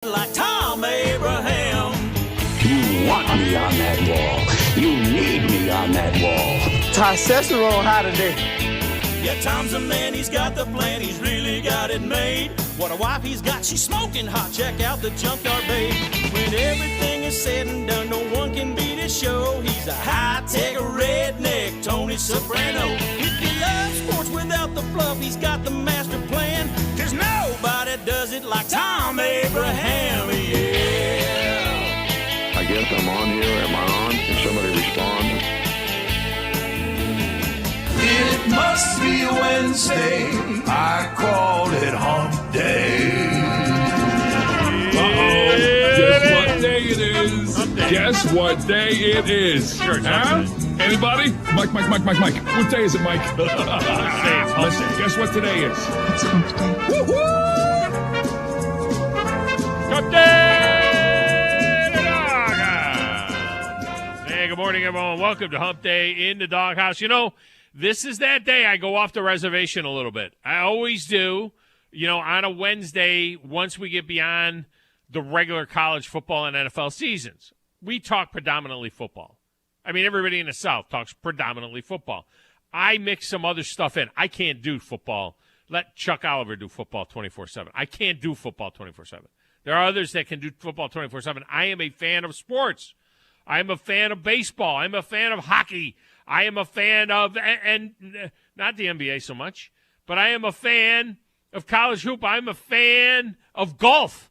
Like Thom Abraham. You want me on that wall. You need me on that wall. Testosterone high today. Yeah, Tom's a man, he's got the plan, he's really got it made. What a wife he's got, she's smoking hot. Check out the junkyard babe. When everything is said and done, no one can beat his show. He's a high-tech redneck, Tony Soprano. If you love sports without the fluff, he's got the master plan. 'Cause nobody does it like Thom Abraham, yeah. I guess I'm on here. Am I on? Can somebody respond? It must be Wednesday. I called it hump day. Guess what day it is? Guess what day it is? Huh? Anybody? Mike. What day is it, Mike? Listen, guess what today is? It's hump day. Woo-hoo! Hump day! The Doghouse! Hey, good morning, everyone. Welcome to Hump Day in the Doghouse. You know, this is that day I go off the reservation a little bit. I always do. You know, on a Wednesday, once we get beyond the regular college football and NFL seasons, we talk predominantly football. I mean, everybody in the South talks predominantly football. I mix some other stuff in. I can't do football. Let Chuck Oliver do football 24/7. I can't do football 24/7. There are others that can do football 24/7. I am a fan of sports. I am a fan of baseball. I'm a fan of hockey. I am a fan of, and not the NBA so much, but I am a fan of college hoop. I'm a fan of golf.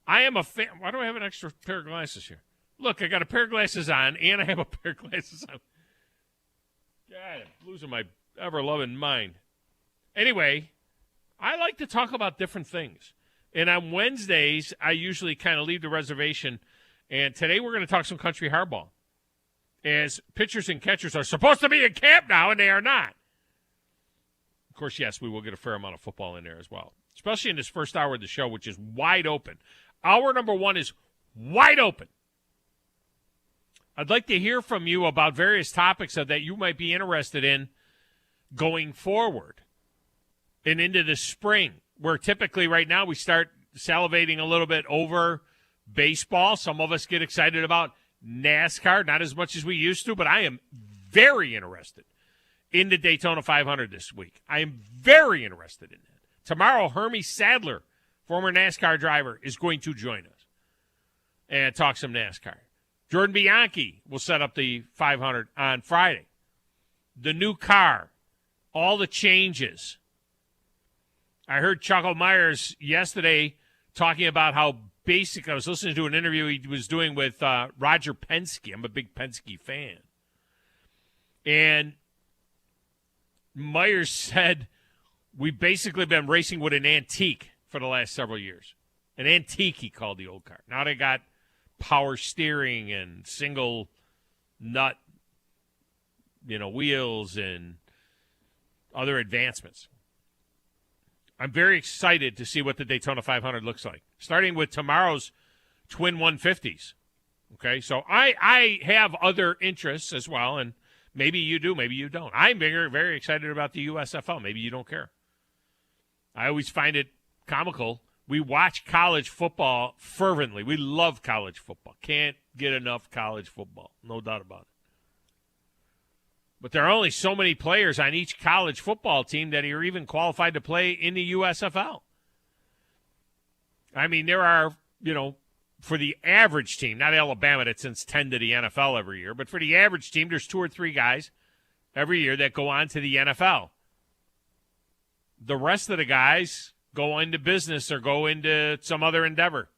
I am a fan. Why do I have an extra pair of glasses here? Look, I got a pair of glasses on, and I have a pair of glasses on. God, I'm losing my ever-loving mind. Anyway, I like to talk about different things. And on Wednesdays, I usually kind of leave the reservation. And today we're going to talk some country hardball. As pitchers and catchers are supposed to be in camp now, and they are not. Of course, yes, we will get a fair amount of football in there as well, especially in this first hour of the show, which is wide open. Hour number one is wide open. I'd like to hear from you about various topics that you might be interested in going forward and into the spring, where typically right now we start salivating a little bit over baseball. Some of us get excited about NASCAR, not as much as we used to, but I am very interested in the Daytona 500 this week. I am very interested in that. Tomorrow, Hermie Sadler, former NASCAR driver, is going to join us and talk some NASCAR. Jordan Bianchi will set up the 500 on Friday. The new car, all the changes. I heard Chuck Myers yesterday talking about how basic. I was listening to an interview he was doing with Roger Penske. I'm a big Penske fan. And Myers said, we've basically been racing with an antique for the last several years. An antique, he called the old car. Now they got power steering and single nut, wheels and other advancements. I'm very excited to see what the Daytona 500 looks like, starting with tomorrow's twin 150s. Okay, so I have other interests as well, and maybe you do, maybe you don't. I'm very, very excited about the USFL. Maybe you don't care. I always find it comical. We watch college football fervently. We love college football. Can't get enough college football. No doubt about it. But there are only so many players on each college football team that are even qualified to play in the USFL. I mean, there are, for the average team, not Alabama that sends 10 to the NFL every year, but for the average team, there's 2 or 3 guys every year that go on to the NFL. The rest of the guys go into business or go into some other endeavor.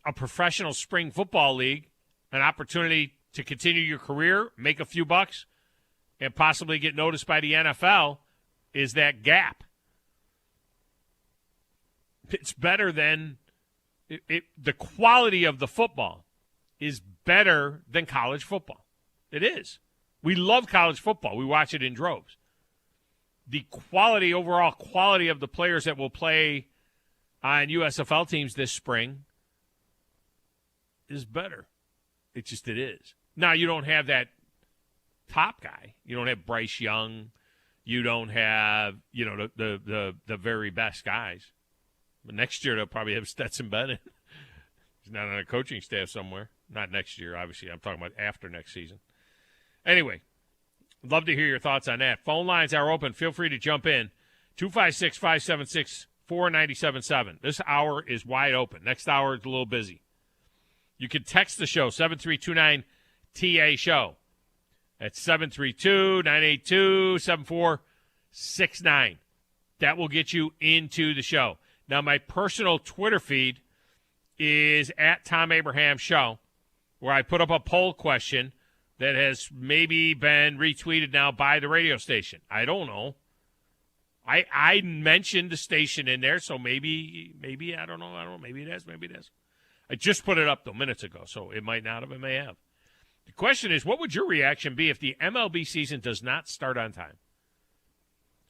A professional spring football league, an opportunity to continue your career, make a few bucks, and possibly get noticed by the NFL, is that gap. It's better than the quality of the football is better than college football. It is. We love college football. We watch it in droves. The quality, overall quality of the players that will play on USFL teams this spring is better. It is. Now, you don't have that top guy. You don't have Bryce Young. You don't have, the very best guys. But next year they'll probably have Stetson Bennett. He's not on a coaching staff somewhere. Not next year, obviously. I'm talking about after next season. Anyway, I'd love to hear your thoughts on that. Phone lines are open. Feel free to jump in. 256-576-4977. This hour is wide open. Next hour is a little busy. You can text the show, 7329-TA-SHOW. That's 732-982-7469. That will get you into the show. Now, my personal Twitter feed is at Thom Abraham Show, where I put up a poll question that has maybe been retweeted now by the radio station. I don't know. I mentioned the station in there, so maybe I don't know. Maybe it has. I just put it up, though, minutes ago, so it might not have. It may have. The question is, what would your reaction be if the MLB season does not start on time?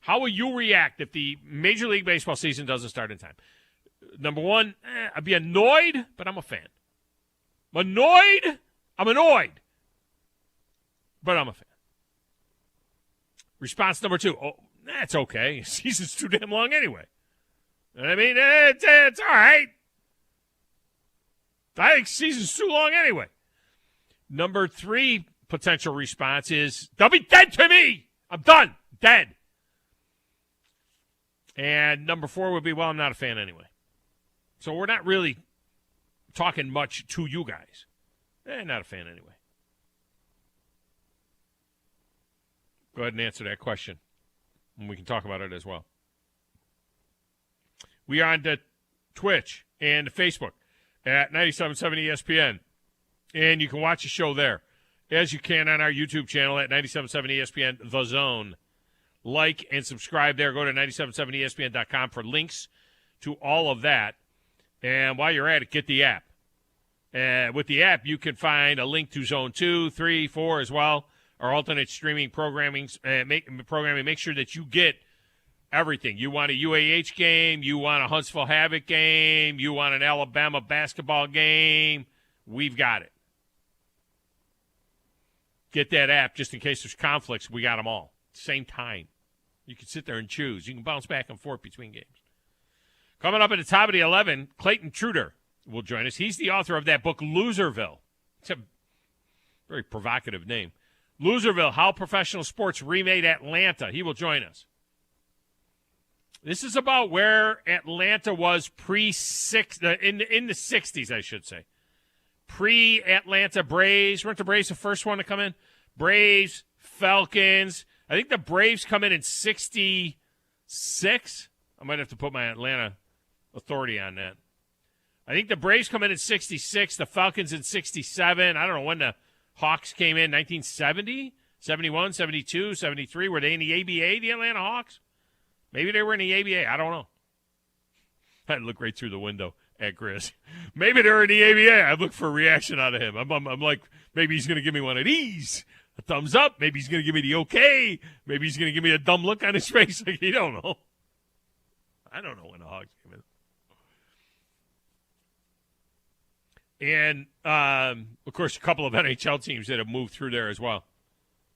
How will you react if the Major League Baseball season doesn't start in time? Number one, I'd be annoyed, but I'm a fan. I'm annoyed, but I'm a fan. Response number two, that's okay. Season's too damn long anyway. I mean, it's all right. I think season's too long anyway. Number three potential response is, they'll be dead to me. I'm done. Dead. And number four would be, well, I'm not a fan anyway. So we're not really talking much to you guys. Not a fan anyway. Go ahead and answer that question, and we can talk about it as well. We are on to Twitch and Facebook at 97.7 ESPN, and you can watch the show there, as you can on our YouTube channel at 97.7 ESPN The Zone. Like and subscribe there. Go to 977ESPN.com for links to all of that. And while you're at it, get the app. With the app, you can find a link to Zone 2, 3, 4 as well, our alternate streaming programming. Make sure that you get everything. You want a UAH game, you want a Huntsville Havoc game, you want an Alabama basketball game, we've got it. Get that app just in case there's conflicts. We got them all. Same time. You can sit there and choose. You can bounce back and forth between games. Coming up at the top of the 11, Clayton Truder will join us. He's the author of that book, Loserville. It's a very provocative name. Loserville, How Professional Sports Remade Atlanta. He will join us. This is about where Atlanta was in the 60s, I should say. Pre-Atlanta Braves. Weren't the Braves the first one to come in? Braves, Falcons. I think the Braves come in 66. I might have to put my Atlanta authority on that. I think the Braves come in 66, the Falcons in 67. I don't know when the Hawks came in, 1970, 71, 72, 73. Were they in the ABA, the Atlanta Hawks? Maybe they were in the ABA. I don't know. I'd look right through the window at Chris. Maybe they're in the ABA. I'd look for a reaction out of him. I'm like, maybe he's going to give me one of these. A thumbs up. Maybe he's going to give me the okay. Maybe he's going to give me a dumb look on his face. Like, you don't know. I don't know when the Hawks came in. And, of course, a couple of NHL teams that have moved through there as well.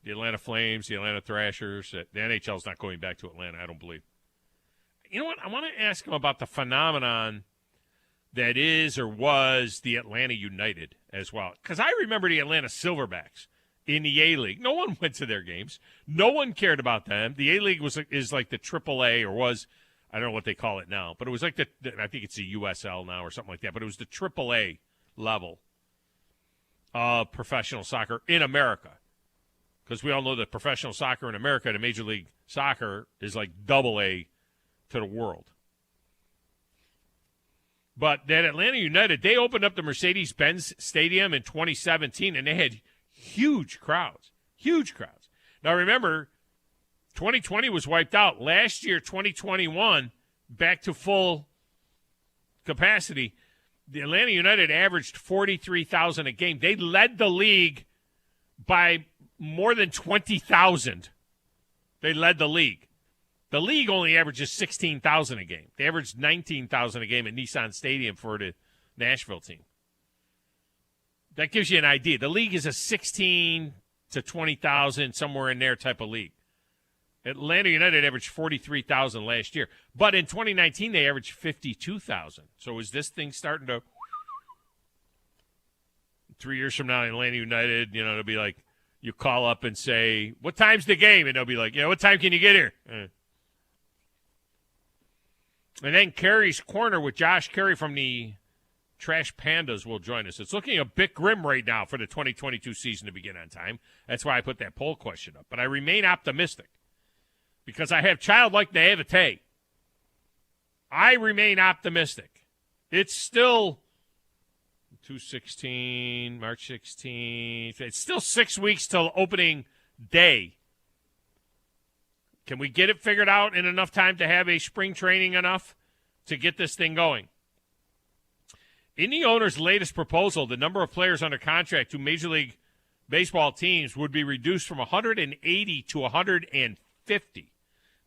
The Atlanta Flames, the Atlanta Thrashers. The NHL's not going back to Atlanta, I don't believe. You know what? I want to ask him about the phenomenon that is or was the Atlanta United as well. Because I remember the Atlanta Silverbacks in the A-League. No one went to their games. No one cared about them. The A-League is like the AAA, or was, I don't know what they call it now, but it was like I think it's the USL now or something like that, but it was the AAA level of professional soccer in America. Because we all know that professional soccer in America, the Major League Soccer, is like AA to the world. But that Atlanta United, they opened up the Mercedes-Benz Stadium in 2017, and they had huge crowds. Now, remember, 2020 was wiped out. Last year, 2021, back to full capacity. The Atlanta United averaged 43,000 a game. They led the league by more than 20,000. They led the league. The league only averages 16,000 a game. They averaged 19,000 a game at Nissan Stadium for the Nashville team. That gives you an idea. The league is a 16 to 20,000, somewhere in there type of league. Atlanta United averaged 43,000 last year. But in 2019, they averaged 52,000. So is this thing starting to... 3 years from now, Atlanta United, it'll be like you call up and say, what time's the game? And they'll be like, what time can you get here? And then Carey's Corner with Josh Carey from the Trash Pandas will join us. It's looking a bit grim right now for the 2022 season to begin on time. That's why I put that poll question up. But I remain optimistic because I have childlike naivete. I remain optimistic. It's still 2/16, March 16th. It's still 6 weeks till opening day. Can we get it figured out in enough time to have a spring training enough to get this thing going? In the owner's latest proposal, the number of players under contract to Major League Baseball teams would be reduced from 180 to 150.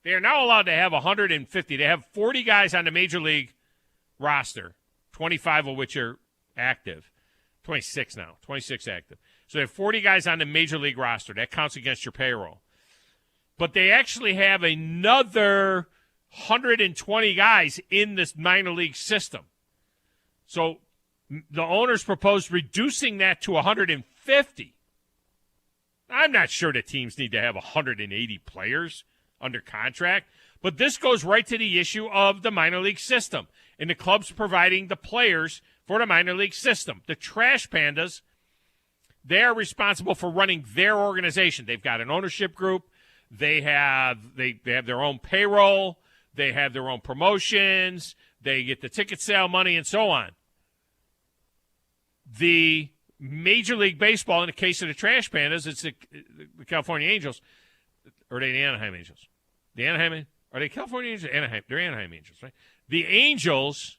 They are now allowed to have 150. They have 40 guys on the Major League roster, 25 of which are active. 26 now, 26 active. So they have 40 guys on the Major League roster. That counts against your payroll. But they actually have another 120 guys in this minor league system. So the owners proposed reducing that to 150. I'm not sure that teams need to have 180 players under contract, but this goes right to the issue of the minor league system and the clubs providing the players for the minor league system. The Trash Pandas, they are responsible for running their organization. They've got an ownership group. They have their own payroll. They have their own promotions. They get the ticket sale money and so on. The Major League Baseball, in the case of the Trash Pandas, it's the California Angels. Or are they the Anaheim Angels? Are they California Angels? Anaheim. They're Anaheim Angels, right? The Angels,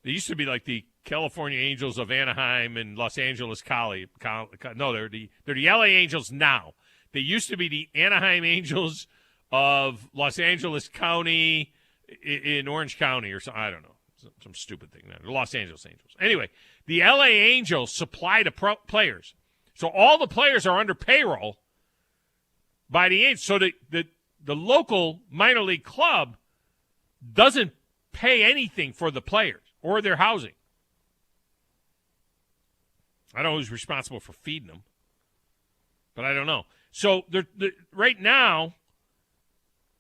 they used to be like the California Angels of Anaheim and Los Angeles County. No, they're the LA Angels now. They used to be the Anaheim Angels of Los Angeles County in Orange County or something. I don't know. Some stupid thing there. The Los Angeles Angels. Anyway, the LA Angels supply the players. So all the players are under payroll by the Angels. So the local minor league club doesn't pay anything for the players or their housing. I don't know who's responsible for feeding them, but I don't know. So right now,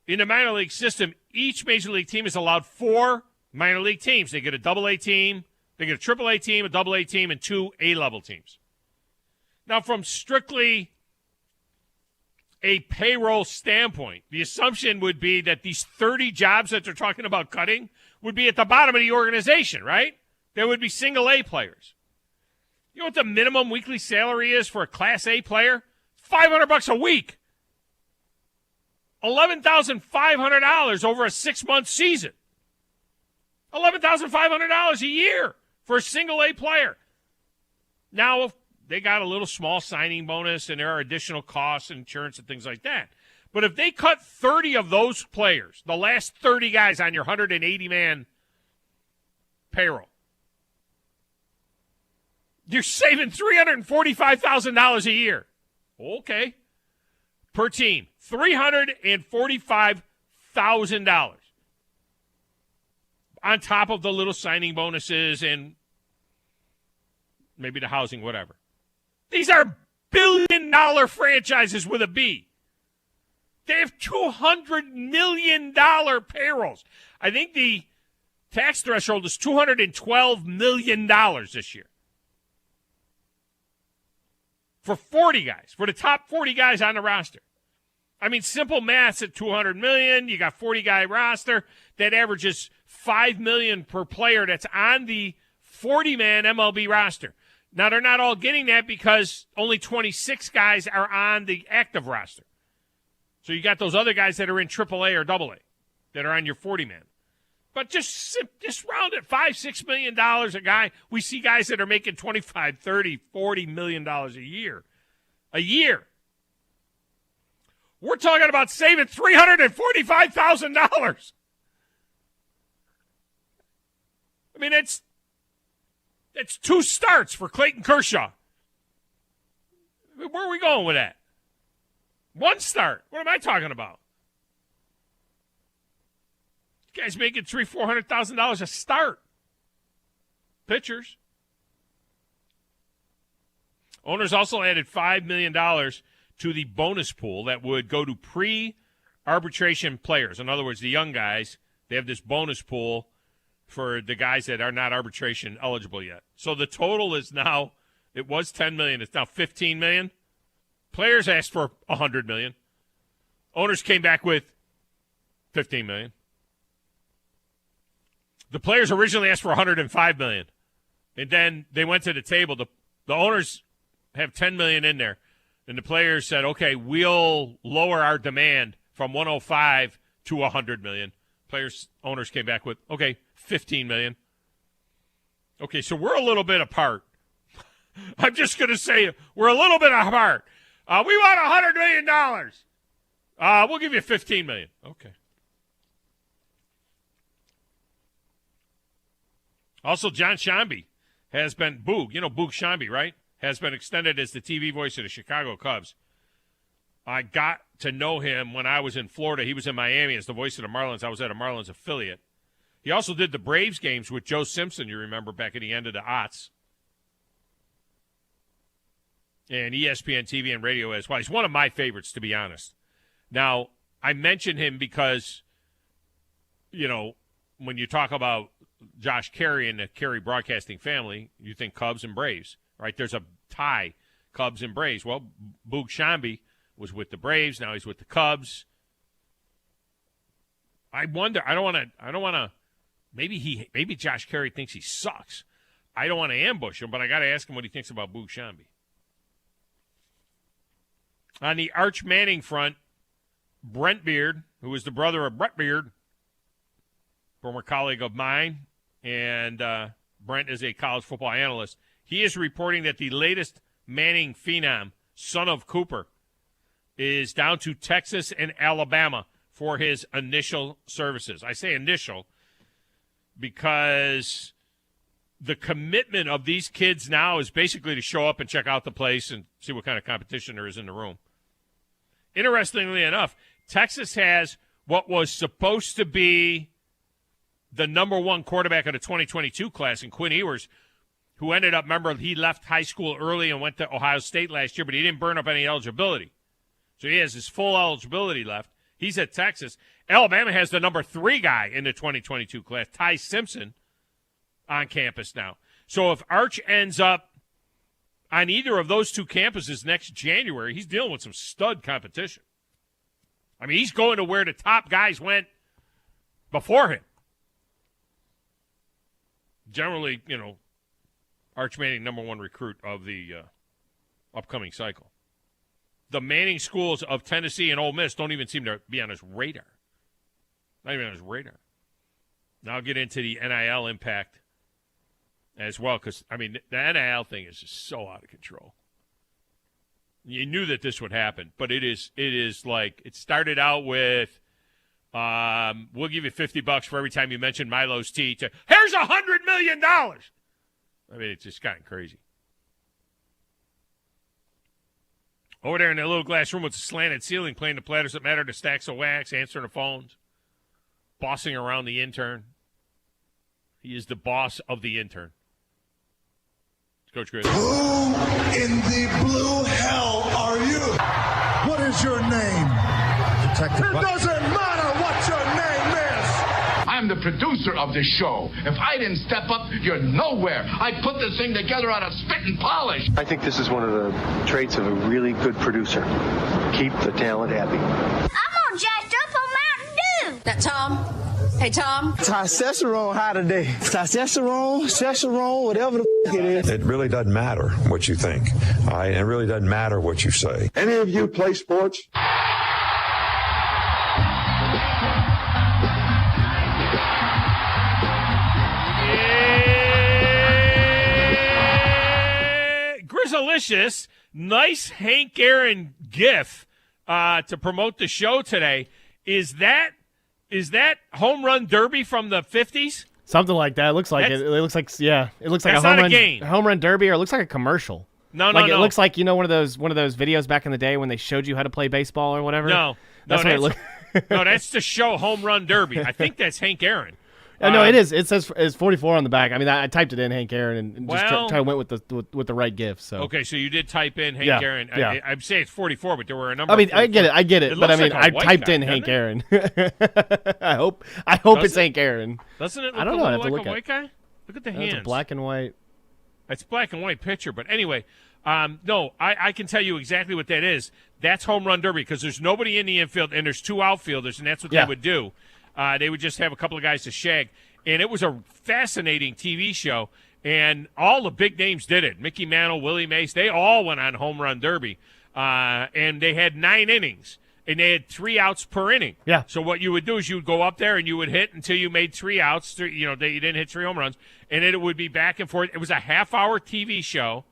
in the minor league system, each major league team is allowed 4 minor league teams. They get a double-A team, they get a triple-A team, a double-A team, and 2 A-level teams. Now, from strictly a payroll standpoint, the assumption would be that these 30 jobs that they're talking about cutting would be at the bottom of the organization, right? There would be single-A players. You know what the minimum weekly salary is for a Class A player? $500 a week. $11,500 over a 6-month season. $11,500 a year for a single-A player. Now, they got a little small signing bonus, and there are additional costs, insurance, and things like that. But if they cut 30 of those players, the last 30 guys on your 180-man payroll, you're saving $345,000 a year. Okay. Per team. $345,000. On top of the little signing bonuses and maybe the housing, whatever. These are billion-dollar franchises with a B. They have $200 million payrolls. I think the tax threshold is $212 million this year. For 40 guys, for the top 40 guys on the roster. I mean, simple math's at $200 million. You got 40-guy roster. That averages $5 million per player that's on the 40-man MLB roster. Now, they're not all getting that because only 26 guys are on the active roster. So you got those other guys that are in AAA or AA that are on your 40-man. But just round it, $5-6 million a guy. We see guys that are making $25, $30, $40 million a year. A year. We're talking about saving $345,000. I mean, that's 2 starts for Clayton Kershaw. Where are we going with that? 1 start. What am I talking about? Guy's making $300,000-$400,000 a start. Pitchers. Owners also added $5 million to the bonus pool that would go to pre-arbitration players. In other words, the young guys, they have this bonus pool for the guys that are not arbitration eligible yet. So the total is now, it was $10 million. It's now $15 million. Players asked for $100 million. Owners came back with $15 million. The players originally asked for $105 million. And then they went to the table. The owners have $10 million in there. And the players said, okay, we'll lower our demand from 105 to $100 million. Owners came back with, okay, $15 million. Okay, so we're a little bit apart. I'm just going to say we're a little bit apart. We want $100 million. We'll give you $15 million. Okay. Also, John Shambi has been, Boog Shambi, right? Has been extended as the TV voice of the Chicago Cubs. I got to know him when I was in Florida. He was in Miami as the voice of the Marlins. I was at a Marlins affiliate. He also did the Braves games with Joe Simpson, you remember, back at the end of the aughts. And ESPN TV and radio as well. He's one of my favorites, to be honest. Now, I mention him because, when you talk about Josh Carey and the Carey broadcasting family, you think Cubs and Braves, right? There's a tie, Cubs and Braves. Well, Boog Shambi was with the Braves. Now he's with the Cubs. I wonder. I don't want to. Maybe Josh Carey thinks he sucks. I don't want to ambush him, but I got to ask him what he thinks about Boog Shambi. On the Arch Manning front, Brent Beard, who is the brother of Brett Beard, former colleague of mine, and Brent is a college football analyst. He is reporting that the latest Manning phenom, son of Cooper, is down to Texas and Alabama for his initial services. I say initial because the commitment of these kids now is basically to show up and check out the place and see what kind of competition there is in the room. Interestingly enough, Texas has what was supposed to be the number one quarterback of the 2022 class in Quinn Ewers, who ended up, remember, he left high school early and went to Ohio State last year, but he didn't burn up any eligibility. So he has his full eligibility left. He's at Texas. Alabama has the number 3 guy in the 2022 class, Ty Simpson, on campus now. So if Arch ends up on either of those two campuses next January, he's dealing with some stud competition. I mean, he's going to where the top guys went before him. Generally, Arch Manning, number 1 recruit of the upcoming cycle. The Manning schools of Tennessee and Ole Miss don't even seem to be on his radar. Not even on his radar. Now I'll get into the NIL impact as well, because, the NIL thing is just so out of control. You knew that this would happen, but it is like, it started out with, we'll give you $50 for every time you mention Milo's tea, to, here's $100 million! It's just gotten crazy. Over there in that little glass room with a slanted ceiling, playing the Platters That Matter to stacks of wax, answering the phones, bossing around the intern. He is the boss of the intern. Coach Chris. Who in the blue hell are you? What is your name? Detective. It doesn't matter what your name is. I'm the producer of this show. If I didn't step up, you're nowhere. I put this thing together out of spit and polish. I think this is one of the traits of a really good producer. Keep the talent happy. I'm all jacked up on Mountain Dew. That Tom? Hey, Tom. Testosterone high today. Testosterone, whatever the it is. It really doesn't matter what you think. All right? It really doesn't matter what you say. Any of you play sports? Grizzlicious, nice Hank Aaron gif to promote the show today. Is that home run derby from the 50s? Something like that. It looks like it looks like a home run derby, or it looks like a commercial. No. It looks like one of those videos back in the day when they showed you how to play baseball or whatever. No, that's what it looks. No, that's the show Home Run Derby. I think that's Hank Aaron. No, it is. It says it's 44 on the back. I mean, I typed it in Hank Aaron and just try to went with the right GIF. So okay, so you did type in Hank Aaron. Yeah. I'm saying it's 44, but there were a number. I mean, I get it. But I mean, I typed in Hank Aaron. I hope it's Hank Aaron. Doesn't it? Look I don't know. I have to like look a at white guy. Look at the hands. It's black and white. It's black and white picture, but anyway, no, I can tell you exactly what that is. That's Home Run Derby because there's nobody in the infield and there's two outfielders, and that's what they would do. They would just have a couple of guys to shag, and it was a fascinating TV show, and all the big names did it. Mickey Mantle, Willie Mays, they all went on Home Run Derby, and they had 9 innings. And they had 3 outs per inning. Yeah. So what you would do is you would go up there and you would hit until you made 3 outs. You didn't hit 3 home runs. And then it would be back and forth. It was a half-hour TV show.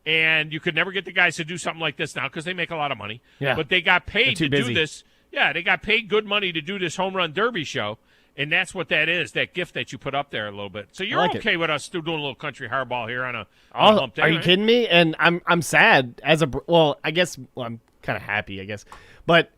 And you could never get the guys to do something like this now because they make a lot of money. Yeah. But they got paid to busy. do this. Yeah, they got paid good money to do this Home Run Derby show. And that's what that is, that gift that you put up there a little bit. So you're okay with us still doing a little country hardball here on a hump day, Are you right? kidding me? And I'm sad I guess I'm kind of happy, I guess. But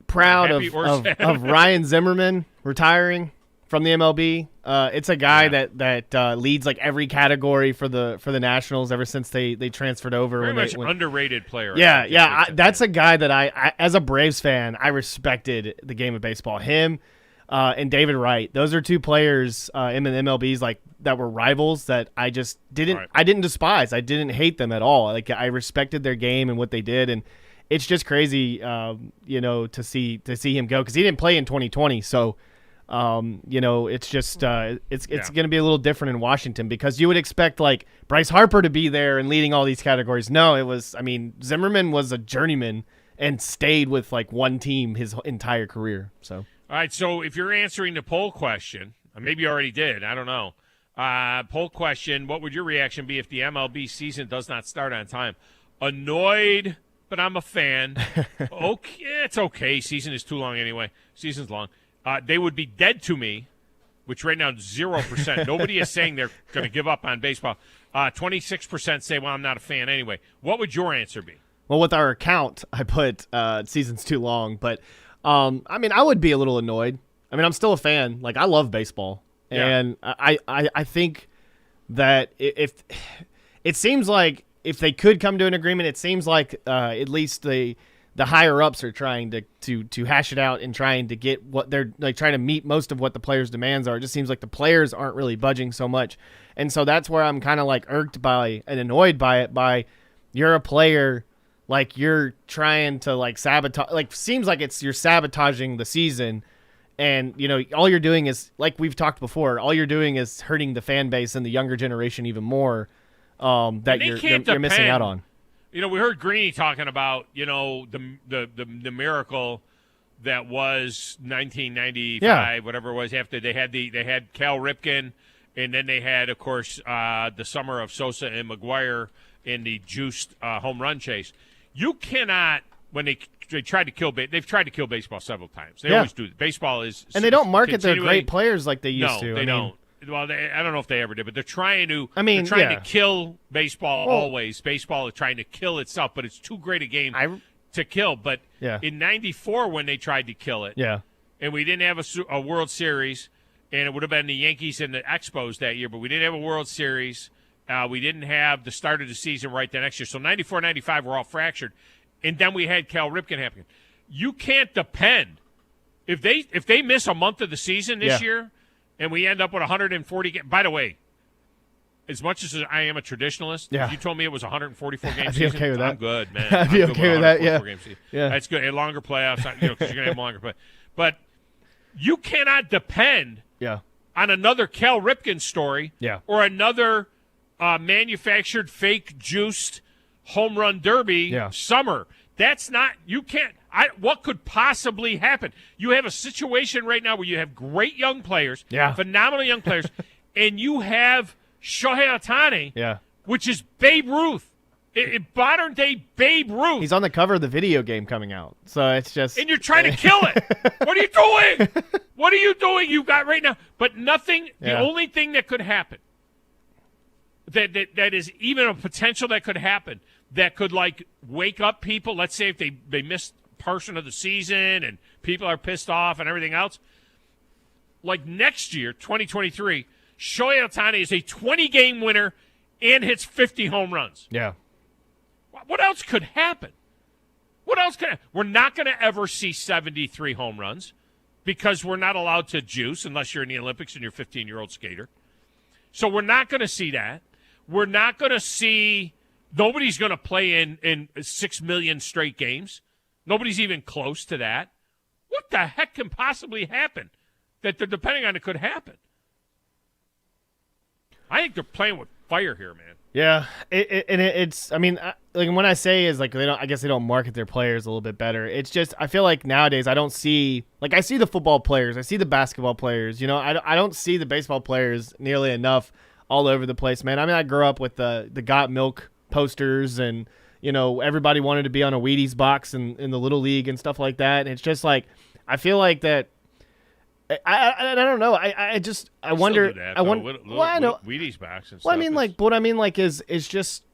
proud of Ryan Zimmerman retiring from the MLB. It's a guy that leads like every category for the Nationals ever since they transferred over. Very much underrated player. Yeah. That's a guy that I as a Braves fan, I respected the game of baseball. Him and David Wright. Those are 2 players in the MLBs like that were rivals that I just didn't despise. I didn't hate them at all. Like I respected their game and what they did, and it's just crazy, to see him go because he didn't play in 2020. So, it's just it's going to be a little different in Washington because you would expect like Bryce Harper to be there and leading all these categories. No, Zimmerman was a journeyman and stayed with like one team his entire career. So, all right. So if you're answering the poll question, maybe you already did. I don't know. Poll question: what would your reaction be if the MLB season does not start on time? Annoyed. But I'm a fan. Okay, it's okay. Season is too long anyway. Season's long. They would be dead to me, which right now is 0%. Nobody is saying they're going to give up on baseball. 26% say, well, I'm not a fan anyway. What would your answer be? Well, with our account, I put season's too long. But, I would be a little annoyed. I'm still a fan. Like, I love baseball. Yeah. And I think that if it seems like if they could come to an agreement, it seems like at least the higher ups are trying to hash it out and trying to get what they're like, trying to meet most of what the players' demands are. It just seems like the players aren't really budging so much, and so that's where I'm kind of like irked by and annoyed by it. By you're a player, like you're trying to like sabotage. Like seems like you're sabotaging the season, and all you're doing is like we've talked before. All you're doing is hurting the fan base and the younger generation even more. That you're missing out on. We heard Greeny talking about the miracle that was 1995, whatever it was. After they had Cal Ripken, and then they had, of course, the summer of Sosa and McGuire in the juiced home run chase. You cannot when they tried to kill they've tried to kill baseball several times. They always do. Baseball is and they don't market their great players like they used to. No, they don't. Well, I don't know if they ever did, but they're trying to. They're trying to kill baseball always. Baseball is trying to kill itself, but it's too great a game to kill. But in '94, when they tried to kill it, and we didn't have a World Series, and it would have been the Yankees and the Expos that year, but we didn't have a World Series. We didn't have the start of the season right the next year. So '94, '95 were all fractured, and then we had Cal Ripken happen. You can't depend if they miss a month of the season this year. And we end up with 140 games. By the way, as much as I am a traditionalist, if you told me it was 144 games season, okay with that. I'm good, man. I'd be okay with that, yeah. That's good. And longer playoffs, because you're going to have longer play. But you cannot depend on another Cal Ripken story or another manufactured, fake, juiced home run derby summer. That's not – you can't – what could possibly happen? You have a situation right now where you have great young players, phenomenal young players, and you have Shohei Ohtani, which is Babe Ruth, modern-day Babe Ruth. He's on the cover of the video game coming out, so it's just... And you're trying to kill it. What are you doing? What are you doing? You got right now. But nothing – the only thing that could happen, that is even a potential that could happen, that could, like, wake up people. Let's say if they missed portion of the season and people are pissed off and everything else. Like next year, 2023, Shohei Ohtani is a 20-game winner and hits 50 home runs. Yeah. What else could happen? What else could happen? We're not going to ever see 73 home runs because we're not allowed to juice unless you're in the Olympics and you're a 15-year-old skater. So we're not going to see that. We're not going to see – nobody's going to play in 6 million straight games. Nobody's even close to that. What the heck can possibly happen that they're depending on it could happen? I think they're playing with fire here, man. Yeah, it's. I mean, like when I say is like they don't. I guess they don't market their players a little bit better. It's just I feel like nowadays I don't see like I see the football players, I see the basketball players. You know, I don't see the baseball players nearly enough all over the place, man. I mean, I grew up with the Got Milk posters, and you know everybody wanted to be on a Wheaties box in the little league and stuff like that. And it's just like I feel like that. I don't know. I wonder. I wonder. Well, I know Wheaties box and stuff. Well, I mean, like, what I mean, like, is just.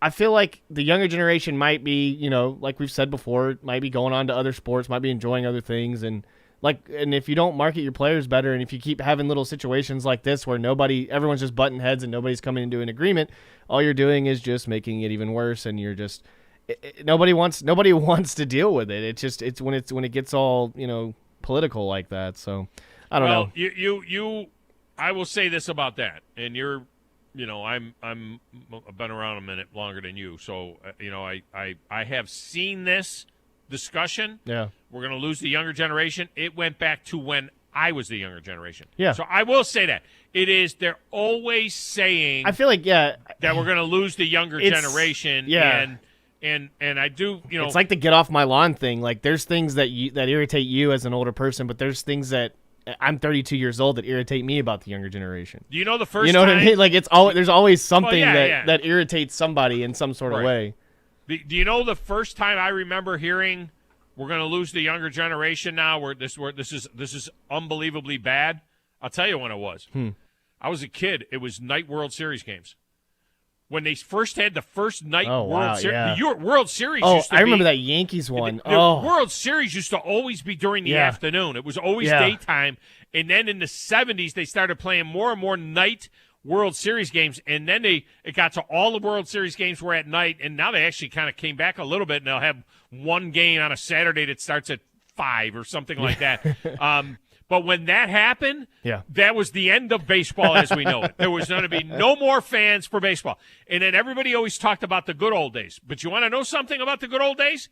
I feel like the younger generation might be, you know, like we've said before, might be going on to other sports, might be enjoying other things, and if you don't market your players better, and if you keep having little situations like this where everyone's just butting heads and nobody's coming into an agreement, all you're doing is just making it even worse, and you're just nobody wants to deal with it. It's when it gets all, you know, political like that. So I don't know. You I will say this about that, and you're, you know, I've been around a minute longer than you, so you know, I have seen this discussion. Yeah, we're going to lose the younger generation. It went back to when I was the younger generation. Yeah, so I will say that they're always saying. I feel like that we're going to lose the younger generation. Yeah. And I do, you know, it's like the get off my lawn thing. Like there's things that irritate you as an older person, but there's things that I'm 32 years old that irritate me about the younger generation. Do you know the first? You know time, what I mean? Like there's always something that that irritates somebody in some sort of way. Do you know the first time I remember hearing we're going to lose the younger generation now? This is unbelievably bad. I'll tell you when it was. I was a kid. It was night World Series games. When they first had the first night World Series, the World Series used to be. I remember that Yankees one. The World Series used to always be during the afternoon. It was always daytime. And then in the 70s, they started playing more and more night World Series games. And then it got to all the World Series games were at night. And now they actually kind of came back a little bit, and they'll have one game on a Saturday that starts at 5 or something like that. But when that happened, that was the end of baseball as we know it. There was going to be no more fans for baseball. And then everybody always talked about the good old days. But you want to know something about the good old days?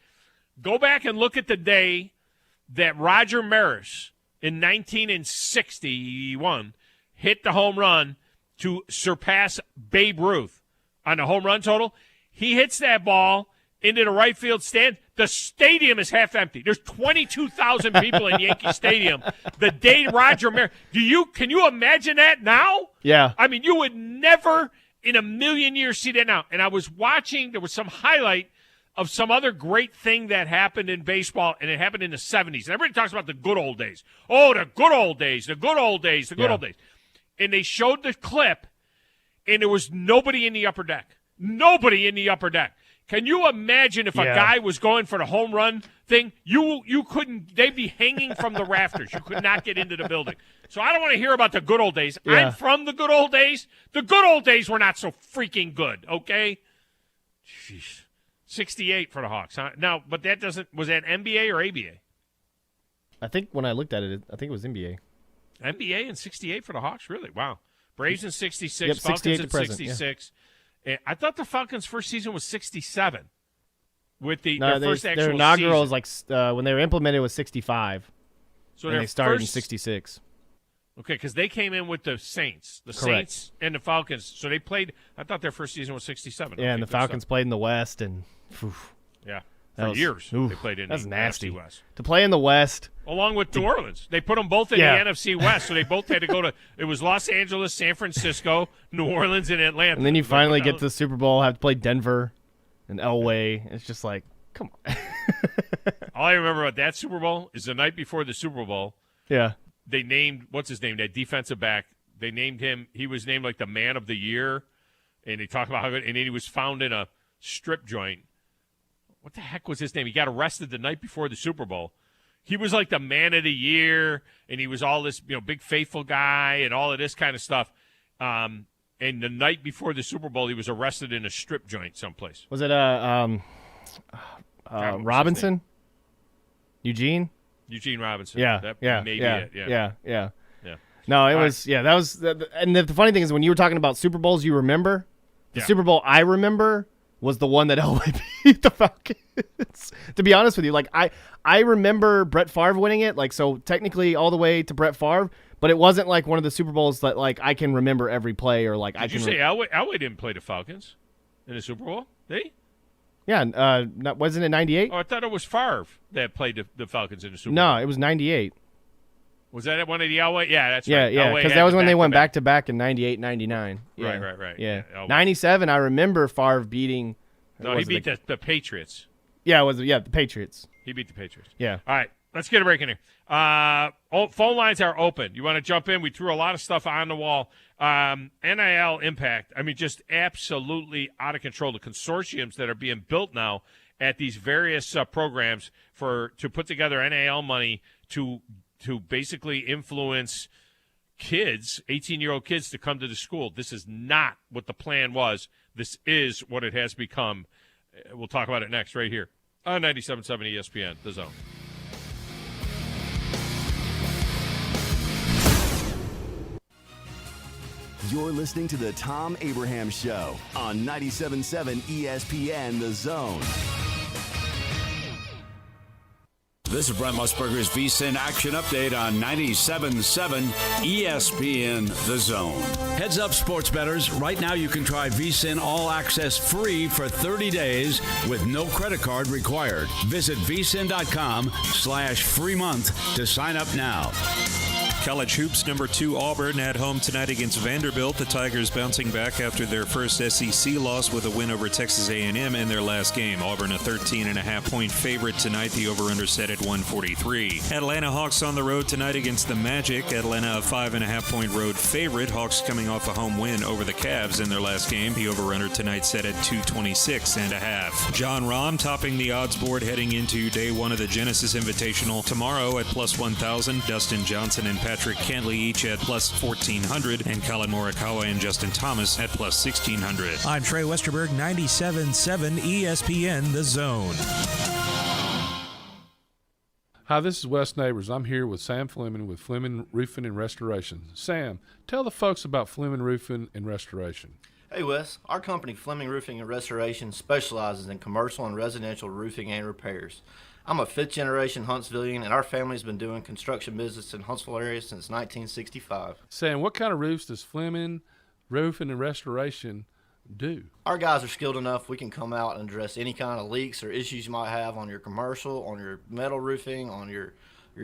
Go back and look at the day that Roger Maris in 1961 hit the home run to surpass Babe Ruth on the home run total. He hits that ball into the right field stand. The stadium is half empty. There's 22,000 people in Yankee Stadium. The day Roger Maris. Can you imagine that now? Yeah. I mean, you would never in a million years see that now. And I was watching, there was some highlight of some other great thing that happened in baseball, and it happened in the 70s. And everybody talks about the good old days. Oh, the good old days, the good old days, the good old days. And they showed the clip, and there was nobody in the upper deck. Nobody in the upper deck. Can you imagine if a guy was going for the home run thing? You couldn't. They'd be hanging from the rafters. You could not get into the building. So I don't want to hear about the good old days. I'm from the good old days. The good old days were not so freaking good. Okay. Jeez. 68 for the Hawks. Huh? Now, but that doesn't. Was that NBA or ABA? I think when I looked at it, I think it was NBA. NBA and 68 for the Hawks. Really? Wow. Braves in 66. Yep, Falcons in present, 66. I thought the Falcons' first season was 67. With their first actual their inaugural season. was like when they were implemented was 65. So and they started in 66. Okay, because they came in with the Saints. Correct. Saints and the Falcons. So they played. I thought their first season was 67. Yeah, and the Falcons played in the West, and for years they played in the nasty. NFC West. To play in the West, along with New Orleans, they put them both in the NFC West. So they both had to go to. It was Los Angeles, San Francisco, New Orleans, and Atlanta. And then you finally get to the Super Bowl, have to play Denver and Elway. It's just like, come on. All I remember about that Super Bowl is the night before the Super Bowl. Yeah. They named, what's his name, that defensive back. They named him, he was named like the man of the year. And they talked about how good, and then he was found in a strip joint. What the heck was his name? He got arrested the night before the Super Bowl. he was like the man of the year, and he was all this, big faithful guy and all of this kind of stuff. And the night before the Super Bowl, he was arrested in a strip joint someplace. Was it Robinson? Eugene Robinson. Yeah, That yeah, may be yeah, it. Yeah. yeah. No, it was, that was, and the funny thing is when you were talking about Super Bowls you remember, the Super Bowl I remember was the one that Elway beat the Falcons. To be honest with you, like, I remember Brett Favre winning it, like, so technically all the way to Brett Favre, but it wasn't like one of the Super Bowls that, like, I can remember every play or, like, Did you say Elway didn't play the Falcons in the Super Bowl? Did he? Yeah, wasn't it 98? Oh, I thought it was Favre that played the Falcons in the Super Bowl. No, it was 98. Was that one of the Elway? Yeah, that's right. Yeah, because that was when they went back-to-back in 98, 99. Yeah. Right. Yeah. Elway. 97, I remember Favre beating... No, he beat the Patriots. Yeah, the Patriots. He beat the Patriots. Yeah. All right, let's get a break in here. Phone lines are open. You want to jump in? We threw a lot of stuff on the wall. NIL impact, I mean, just absolutely out of control. The consortiums that are being built now at these various programs to put together NIL money to basically influence kids, 18-year-old kids, to come to the school. This is not what the plan was. This is what it has become. We'll talk about it next right here on 97.7 ESPN, The Zone. You're listening to the Thom Abraham Show on 97.7 ESPN, The Zone. This is Brent Musburger's VSiN Action Update on 97.7 ESPN The Zone. Heads up, sports bettors. Right now you can try VSiN All Access free for 30 days with no credit card required. Visit vsin.com/free month to sign up now. College hoops, number 2 Auburn at home tonight against Vanderbilt. The Tigers bouncing back after their first SEC loss with a win over Texas A&M in their last game. Auburn a 13.5-point favorite tonight. The over-under set at 143. Atlanta Hawks on the road tonight against the Magic. Atlanta a 5.5-point road favorite. Hawks coming off a home win over the Cavs in their last game. The over-under tonight set at 226.5. John Rahm topping the odds board heading into day 1 of the Genesis Invitational tomorrow at plus 1,000. Dustin Johnson and Patrick Cantley each at plus 1,400, and Colin Morikawa and Justin Thomas at plus 1,600. I'm Trey Westerberg, 97.7 ESPN The Zone. Hi, this is Wes Neighbors. I'm here with Sam Fleming with Fleming Roofing and Restoration. Sam, tell the folks about Fleming Roofing and Restoration. Hey Wes, our company Fleming Roofing and Restoration specializes in commercial and residential roofing and repairs. I'm a 5th-generation Huntsvillian, and our family's been doing construction business in Huntsville area since 1965. Sam, what kind of roofs does Fleming Roofing and Restoration do? Our guys are skilled enough. We can come out and address any kind of leaks or issues you might have on your commercial, on your metal roofing, on your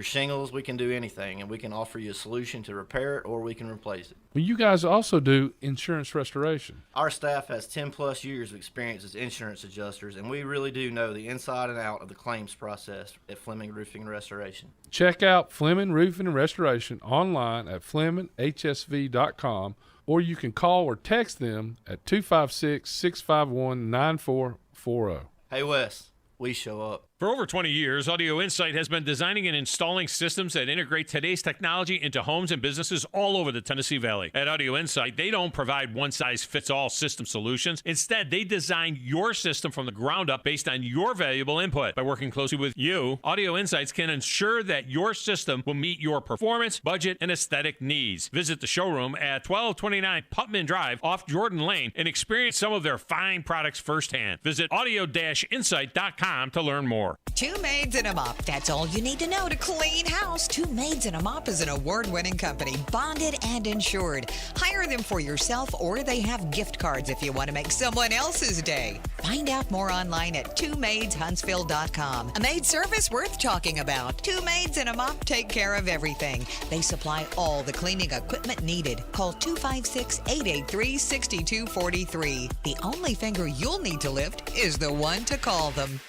shingles. We can do anything, and we can offer you a solution to repair it, or we can replace it. Well, you guys also do insurance restoration. Our staff has 10-plus years of experience as insurance adjusters, and we really do know the inside and out of the claims process at Fleming Roofing and Restoration. Check out Fleming Roofing and Restoration online at FlemingHSV.com, or you can call or text them at 256-651-9440. Hey, Wes, we show up. For over 20 years, Audio Insight has been designing and installing systems that integrate today's technology into homes and businesses all over the Tennessee Valley. At Audio Insight, they don't provide one-size-fits-all system solutions. Instead, they design your system from the ground up based on your valuable input. By working closely with you, Audio Insights can ensure that your system will meet your performance, budget, and aesthetic needs. Visit the showroom at 1229 Putman Drive off Jordan Lane and experience some of their fine products firsthand. Visit audio-insight.com to learn more. 2 Maids and a Mop. That's all you need to know to clean house. 2 Maids and a Mop is an award-winning company, bonded and insured. Hire them for yourself, or they have gift cards if you want to make someone else's day. Find out more online at 2maidshuntsville.com. A maid service worth talking about. 2 Maids and a Mop take care of everything. They supply all the cleaning equipment needed. Call 256-883-6243. The only finger you'll need to lift is the one to call them.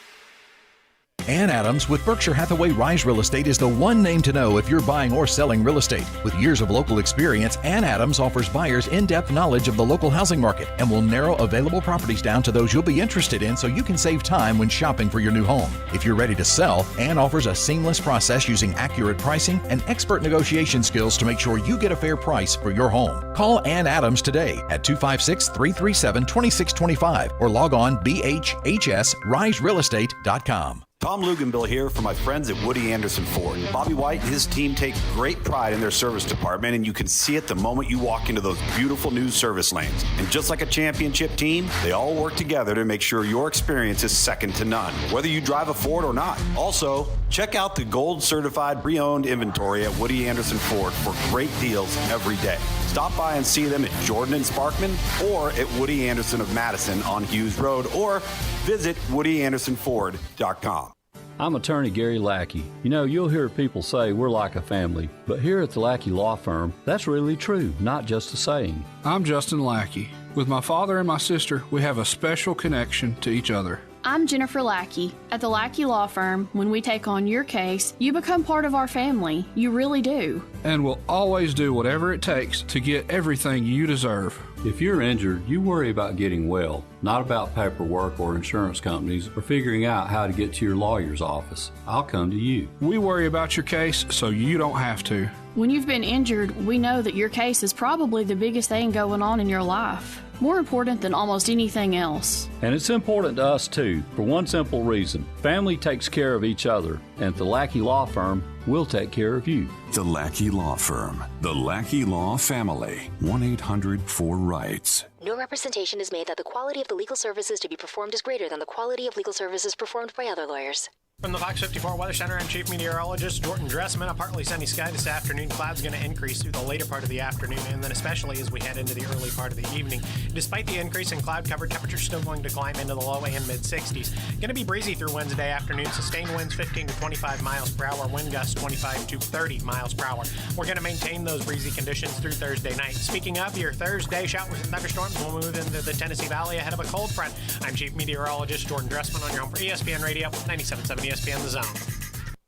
Ann Adams with Berkshire Hathaway Rise Real Estate is the one name to know if you're buying or selling real estate. With years of local experience, Ann Adams offers buyers in-depth knowledge of the local housing market and will narrow available properties down to those you'll be interested in so you can save time when shopping for your new home. If you're ready to sell, Ann offers a seamless process using accurate pricing and expert negotiation skills to make sure you get a fair price for your home. Call Ann Adams today at 256-337-2625 or log on bhhsriserealestate.com. Tom Luganbill here for my friends at Woody Anderson Ford. Bobby White and his team take great pride in their service department, and you can see it the moment you walk into those beautiful new service lanes. And just like a championship team, they all work together to make sure your experience is second to none, whether you drive a Ford or not. Also, check out the gold certified pre-owned inventory at Woody Anderson Ford for great deals every day. Stop by and see them at Jordan and Sparkman or at Woody Anderson of Madison on Hughes Road, or visit WoodyAndersonFord.com. I'm attorney Gary Lackey. You know, you'll hear people say we're like a family, but here at the Lackey Law Firm, that's really true, not just a saying. I'm Justin Lackey. With my father and my sister, we have a special connection to each other. I'm Jennifer Lackey. At the Lackey Law Firm, when we take on your case, you become part of our family. You really do. And we'll always do whatever it takes to get everything you deserve. If you're injured, you worry about getting well, not about paperwork or insurance companies or figuring out how to get to your lawyer's office. I'll come to you. We worry about your case so you don't have to. When you've been injured, we know that your case is probably the biggest thing going on in your life. More important than almost anything else. And it's important to us, too, for one simple reason. Family takes care of each other, and at the Lackey Law Firm, we'll take care of you. The Lackey Law Firm. The Lackey Law Family. 1-800-4RIGHTS. No representation is made that the quality of the legal services to be performed is greater than the quality of legal services performed by other lawyers. From the Fox 54 Weather Center, I'm Chief Meteorologist Jordan Dressman. A partly sunny sky this afternoon. Clouds going to increase through the later part of the afternoon, and then especially as we head into the early part of the evening. Despite the increase in cloud cover, temperatures still going to climb into the low and mid-60s. Going to be breezy through Wednesday afternoon. Sustained winds 15 to 25 miles per hour. Wind gusts 25 to 30 miles per hour. We're going to maintain those breezy conditions through Thursday night. Speaking of your Thursday, showers and thunderstorms will move into the Tennessee Valley ahead of a cold front. I'm Chief Meteorologist Jordan Dressman on your home for ESPN Radio, 97.7 ESPN The Zone.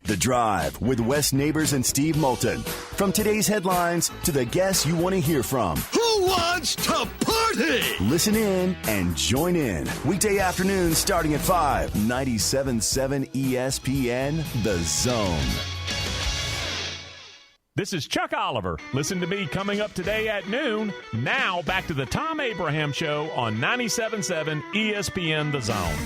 The Drive with Wes Neighbors and Steve Moulton. From today's headlines to the guests you want to hear from. Who wants to party? Listen in and join in. Weekday afternoons starting at 5. 97.7 ESPN The Zone. This is Chuck Oliver. Listen to me coming up today at noon. Now back to the Thom Abraham Show on 97.7 ESPN The Zone.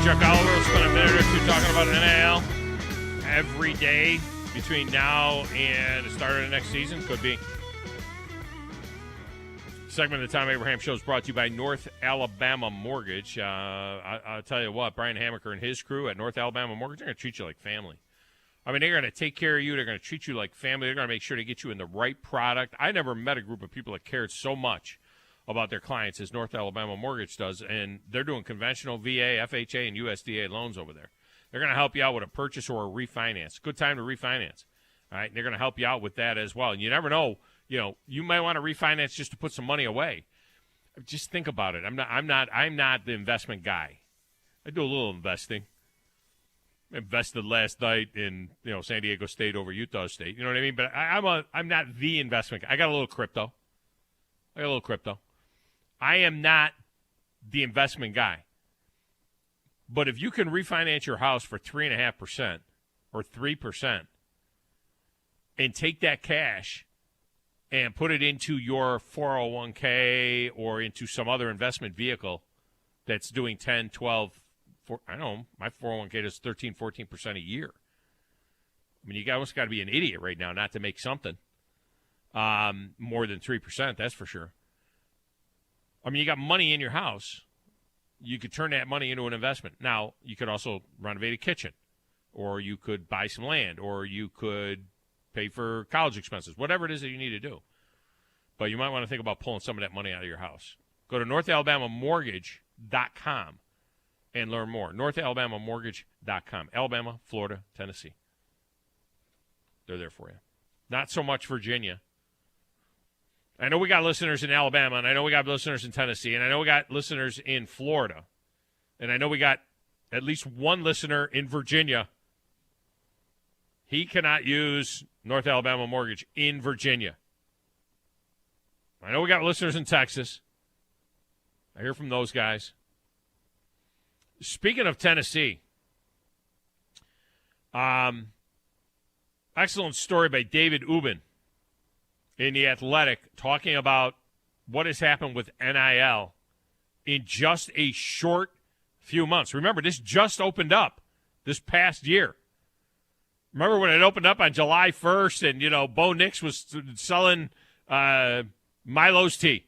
Chuck Oliver will spend a minute or two talking about NIL every day between now and the start of the next season. Could be. Segment of the Thom Abraham Show is brought to you by North Alabama Mortgage. I'll tell you what, Brian Hammaker and his crew at North Alabama Mortgage, they're going to treat you like family. I mean, they're going to take care of you. They're going to treat you like family. They're going to make sure to get you in the right product. I never met a group of people that cared so much about their clients as North Alabama Mortgage does, and they're doing conventional VA, FHA, and USDA loans over there. They're going to help you out with a purchase or a refinance. Good time to refinance. All right, they're going to help you out with that as well. And you never know, you might want to refinance just to put some money away. Just think about it. I'm not the investment guy. I do a little investing. Invested last night in San Diego State over Utah State. You know what I mean? But I'm not the investment guy. I got a little crypto. I am not the investment guy. But if you can refinance your house for 3.5% or 3% and take that cash and put it into your 401k or into some other investment vehicle that's doing 10, 12, I don't know, my 401k does 13, 14% a year. I mean, you almost got to be an idiot right now not to make something more than 3%, that's for sure. I mean, you got money in your house. You could turn that money into an investment. Now, you could also renovate a kitchen, or you could buy some land, or you could pay for college expenses, whatever it is that you need to do. But you might want to think about pulling some of that money out of your house. Go to NorthAlabamaMortgage.com and learn more. NorthAlabamaMortgage.com. Alabama, Florida, Tennessee. They're there for you. Not so much Virginia. I know we got listeners in Alabama, and I know we got listeners in Tennessee, and I know we got listeners in Florida, and I know we got at least one listener in Virginia. He cannot use North Alabama Mortgage in Virginia. I know we got listeners in Texas. I hear from those guys. Speaking of Tennessee, excellent story by David Ubben in The Athletic talking about what has happened with NIL in just a short few months. Remember, this just opened up this past year. Remember when it opened up on July 1st and, Bo Nix was selling Milo's tea.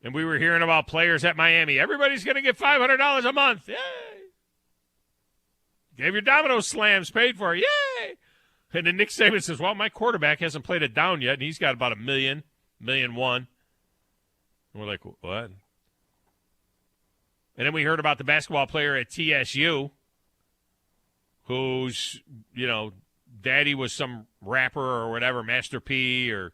And we were hearing about players at Miami. Everybody's going to get $500 a month. Yay! Gave your domino slams paid for. Yay! And then Nick Saban says, well, my quarterback hasn't played it down yet, and he's got about $1 million one. And we're like, what? And then we heard about the basketball player at TSU whose, daddy was some rapper or whatever, Master P or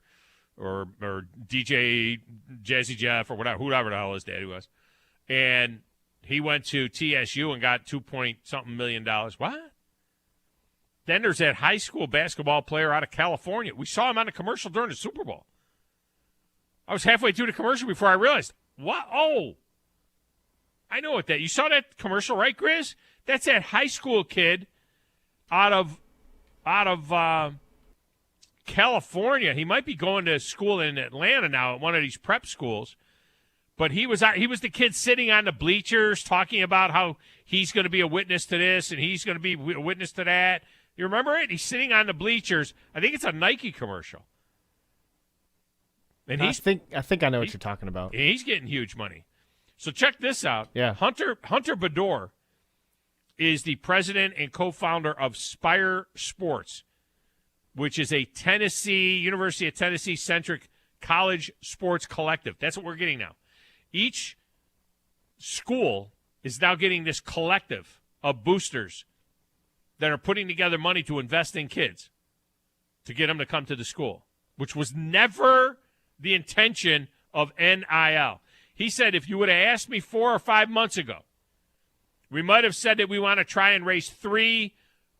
DJ Jazzy Jeff or whoever the hell his daddy was. And he went to TSU and got $2-point-something million. What? Then there's that high school basketball player out of California. We saw him on a commercial during the Super Bowl. I was halfway through the commercial before I realized, what? Oh, I know what that. You saw that commercial, right, Grizz? That's that high school kid out of California. He might be going to school in Atlanta now at one of these prep schools. But he was the kid sitting on the bleachers talking about how he's going to be a witness to this and he's going to be a witness to that. You remember it? He's sitting on the bleachers. I think it's a Nike commercial. And I think I know what you're talking about. He's getting huge money. So check this out. Yeah. Hunter Bador is the president and co-founder of Spire Sports, which is a University of Tennessee-centric college sports collective. That's what we're getting now. Each school is now getting this collective of boosters that are putting together money to invest in kids to get them to come to the school, which was never the intention of NIL. He said, if you would have asked me 4 or 5 months ago, we might have said that we want to try and raise $3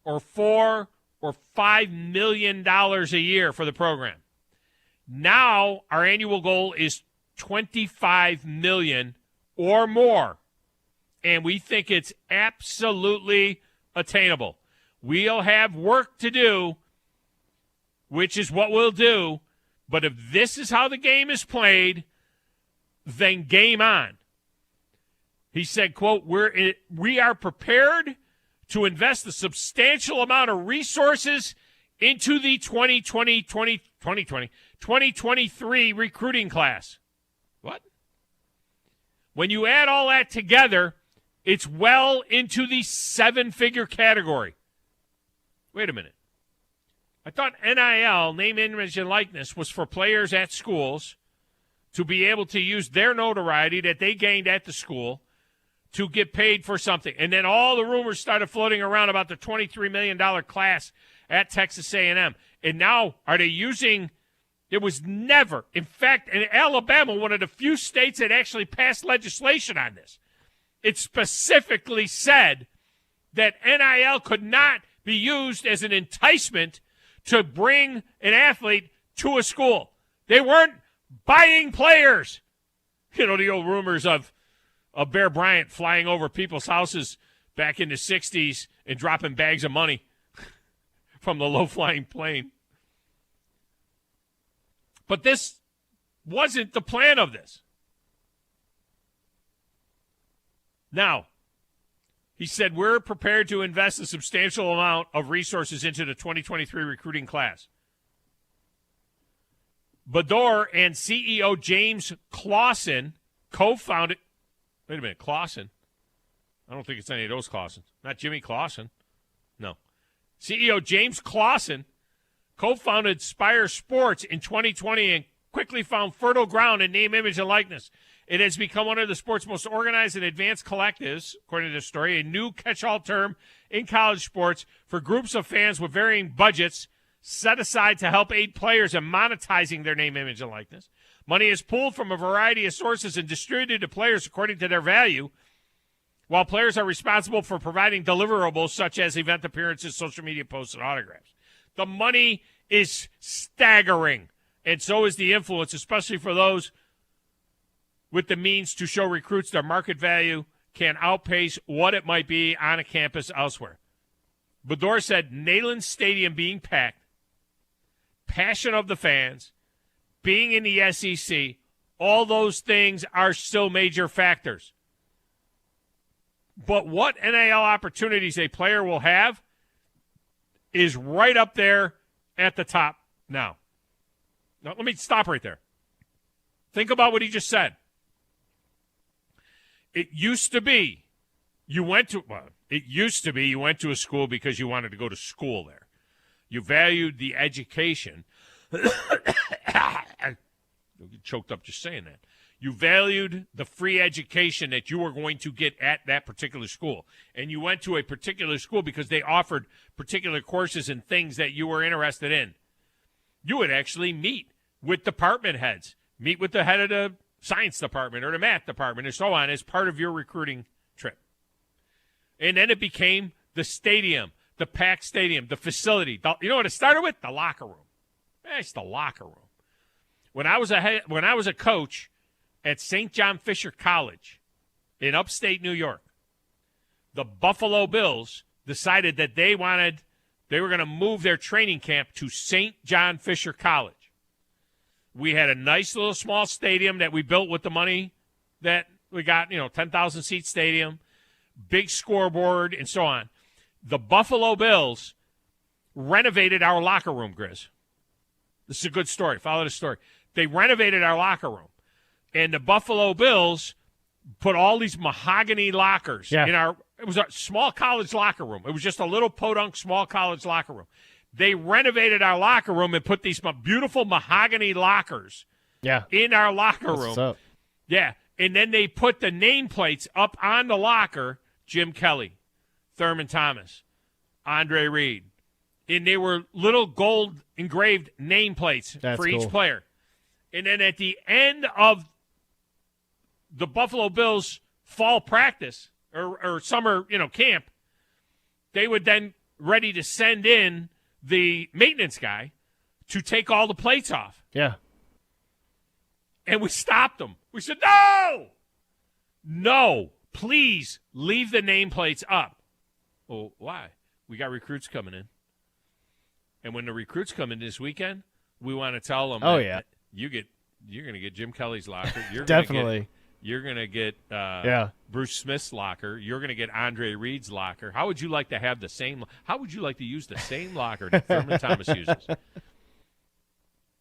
or $4 or $5 million a year for the program. Now our annual goal is $25 million or more, and we think it's absolutely attainable. We'll have work to do, which is what we'll do, but if this is how the game is played, then game on. He said, quote, we are prepared to invest a substantial amount of resources into the 2023 recruiting class. What? When you add all that together, it's well into the 7-figure category. Wait a minute. I thought NIL, name, image, and likeness, was for players at schools to be able to use their notoriety that they gained at the school to get paid for something. And then all the rumors started floating around about the $23 million class at Texas A&M. And now are they using – it was never – in fact, in Alabama, one of the few states that actually passed legislation on this, it specifically said that NIL could not be used as an enticement to bring an athlete to a school. They weren't buying players. You know, the old rumors of Bear Bryant flying over people's houses back in the 60s and dropping bags of money from the low-flying plane. But this wasn't the plan of this. Now, he said, we're prepared to invest a substantial amount of resources into the 2023 recruiting class. Bador and CEO James Clausen co-founded. Wait a minute, Clausen? I don't think it's any of those Clausens. Not Jimmy Clausen. No. CEO James Clausen co-founded Spire Sports in 2020 and quickly found fertile ground in name, image, and likeness. It has become one of the sport's most organized and advanced collectives, according to this story, a new catch-all term in college sports for groups of fans with varying budgets set aside to help aid players in monetizing their name, image, and likeness. Money is pulled from a variety of sources and distributed to players according to their value, while players are responsible for providing deliverables such as event appearances, social media posts, and autographs. The money is staggering, and so is the influence, especially for those with the means to show recruits their market value can outpace what it might be on a campus elsewhere. Bador said Neyland Stadium being packed, passion of the fans, being in the SEC, all those things are still major factors. But what NIL opportunities a player will have is right up there at the top now. Now, let me stop right there. Think about what he just said. It used to be you went to a school because you wanted to go to school there. You valued the education. I choked up just saying that. You valued the free education that you were going to get at that particular school. And you went to a particular school because they offered particular courses and things that you were interested in. You would actually meet with department heads, meet with the head of the science department or the math department and so on as part of your recruiting trip. And then it became the stadium, the packed stadium, the facility. You know what it started with? The locker room. It's the locker room. When I was a coach at St. John Fisher College in upstate New York, the Buffalo Bills decided that they were going to move their training camp to St. John Fisher College. We had a nice little small stadium that we built with the money that we got, 10,000 seat stadium, big scoreboard, and so on. The Buffalo Bills renovated our locker room, Grizz. This is a good story. Follow the story. They renovated our locker room. And the Buffalo Bills put all these mahogany lockers in it was a small college locker room. It was just a little podunk small college locker room. They renovated our locker room and put these beautiful mahogany lockers in our locker room. Yeah. And then they put the nameplates up on the locker, Jim Kelly, Thurman Thomas, Andre Reed. And they were little gold engraved nameplates for each player. And then at the end of the Buffalo Bills fall practice or summer, camp, they would then ready to send in the maintenance guy to take all the plates off. Yeah. And we stopped them. We said, no, please leave the nameplates up. Well, why? We got recruits coming in. And when the recruits come in this weekend, we want to tell them, you're going to get Jim Kelly's locker. You're Definitely. You're going to get Bruce Smith's locker. You're going to get Andre Reed's locker. How would you like to have the same? How would you like to use the same locker that Thurman Thomas uses?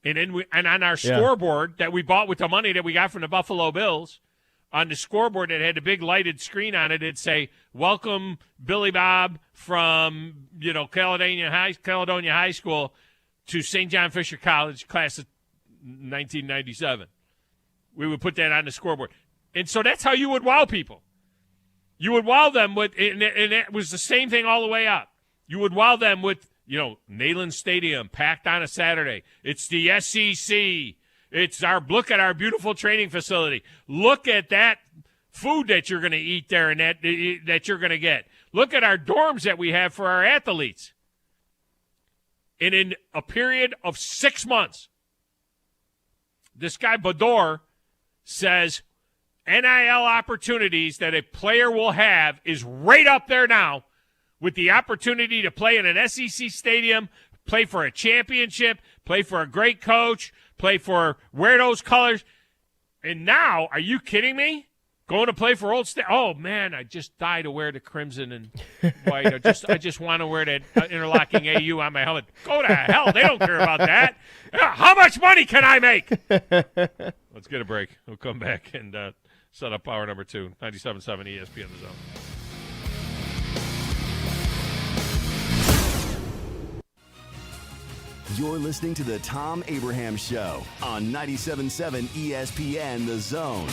And then on our scoreboard that we bought with the money that we got from the Buffalo Bills, on the scoreboard that had a big lighted screen on it, it'd say, "Welcome Billy Bob from Caledonia High School to St. John Fisher College, class of 1997." We would put that on the scoreboard. And so that's how you would wow people. You would wow them with, and it was the same thing all the way up. You would wow them with, Neyland Stadium packed on a Saturday. It's the SEC. Look at our beautiful training facility. Look at that food that you're going to eat there and that you're going to get. Look at our dorms that we have for our athletes. And in a period of 6 months, this guy Bador says NIL opportunities that a player will have is right up there now with the opportunity to play in an SEC stadium, play for a championship, play for a great coach, wear those colors. And now, are you kidding me? Going to play for Old State? Oh, man, I just die to wear the crimson and white. I just want to wear that interlocking AU on my helmet. Go to hell. They don't care about that. How much money can I make? Let's get a break. We'll come back and set up hour number 2, 97.7 ESPN The Zone. You're listening to the Thom Abraham Show on 97.7 ESPN The Zone.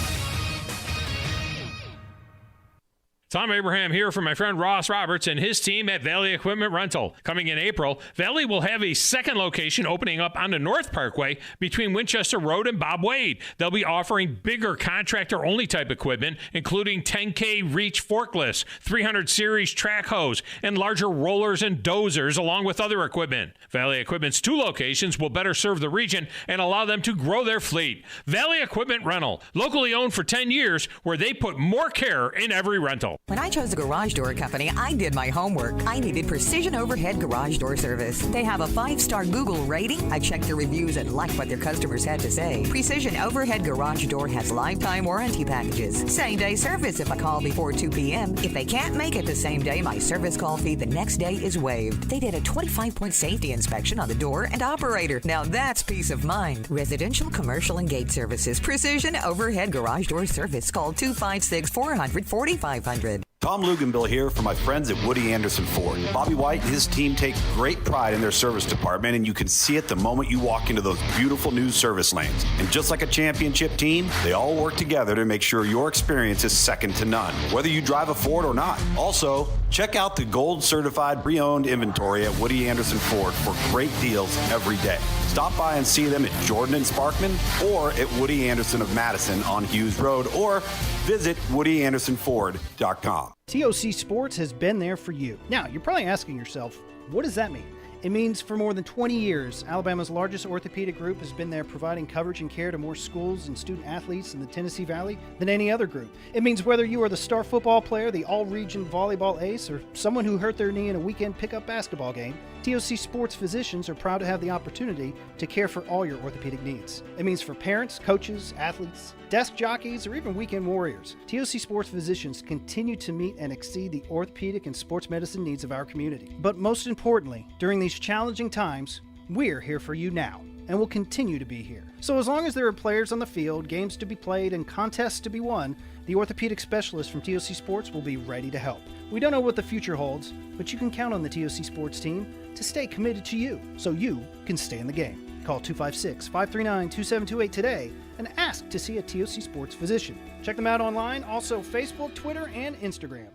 Thom Abraham here from my friend Ross Roberts and his team at Valley Equipment Rental. Coming in April, Valley will have a second location opening up on the North Parkway between Winchester Road and Bob Wade. They'll be offering bigger contractor-only type equipment, including 10K reach forklifts, 300 series track hose, and larger rollers and dozers, along with other equipment. Valley Equipment's 2 locations will better serve the region and allow them to grow their fleet. Valley Equipment Rental, locally owned for 10 years, where they put more care in every rental. When I chose a garage door company, I did my homework. I needed Precision Overhead Garage Door Service. They have a 5-star Google rating. I checked their reviews and liked what their customers had to say. Precision Overhead Garage Door has lifetime warranty packages. Same-day service if I call before 2 p.m. If they can't make it the same day, my service call fee the next day is waived. They did a 25-point safety inspection on the door and operator. Now that's peace of mind. Residential, commercial, and gate services. Precision Overhead Garage Door Service. Call 256-400-4500. Tom Luganbill here for my friends at Woody Anderson Ford. Bobby White and his team take great pride in their service department, and you can see it the moment you walk into those beautiful new service lanes. And just like a championship team, they all work together to make sure your experience is second to none, whether you drive a Ford or not. Also, check out the gold certified pre-owned inventory at Woody Anderson Ford for great deals every day. Stop by and see them at Jordan and Sparkman or at Woody Anderson of Madison on Hughes Road, or visit WoodyAndersonFord.com. TOC Sports has been there for you. Now, you're probably asking yourself, what does that mean? It means for more than 20 years, Alabama's largest orthopedic group has been there providing coverage and care to more schools and student athletes in the Tennessee Valley than any other group. It means whether you are the star football player, the all-region volleyball ace, or someone who hurt their knee in a weekend pickup basketball game, TOC Sports physicians are proud to have the opportunity to care for all your orthopedic needs. It means for parents, coaches, athletes, desk jockeys, or even weekend warriors, TOC Sports physicians continue to meet and exceed the orthopedic and sports medicine needs of our community. But most importantly, during these challenging times, we're here for you now, and will continue to be here. So as long as there are players on the field, games to be played, and contests to be won, the orthopedic specialists from TOC Sports will be ready to help. We don't know what the future holds, but you can count on the TOC Sports team to stay committed to you, so you can stay in the game. Call 256-539-2728 today and ask to see a TOC Sports physician. Check them out online, also Facebook, Twitter, and Instagram.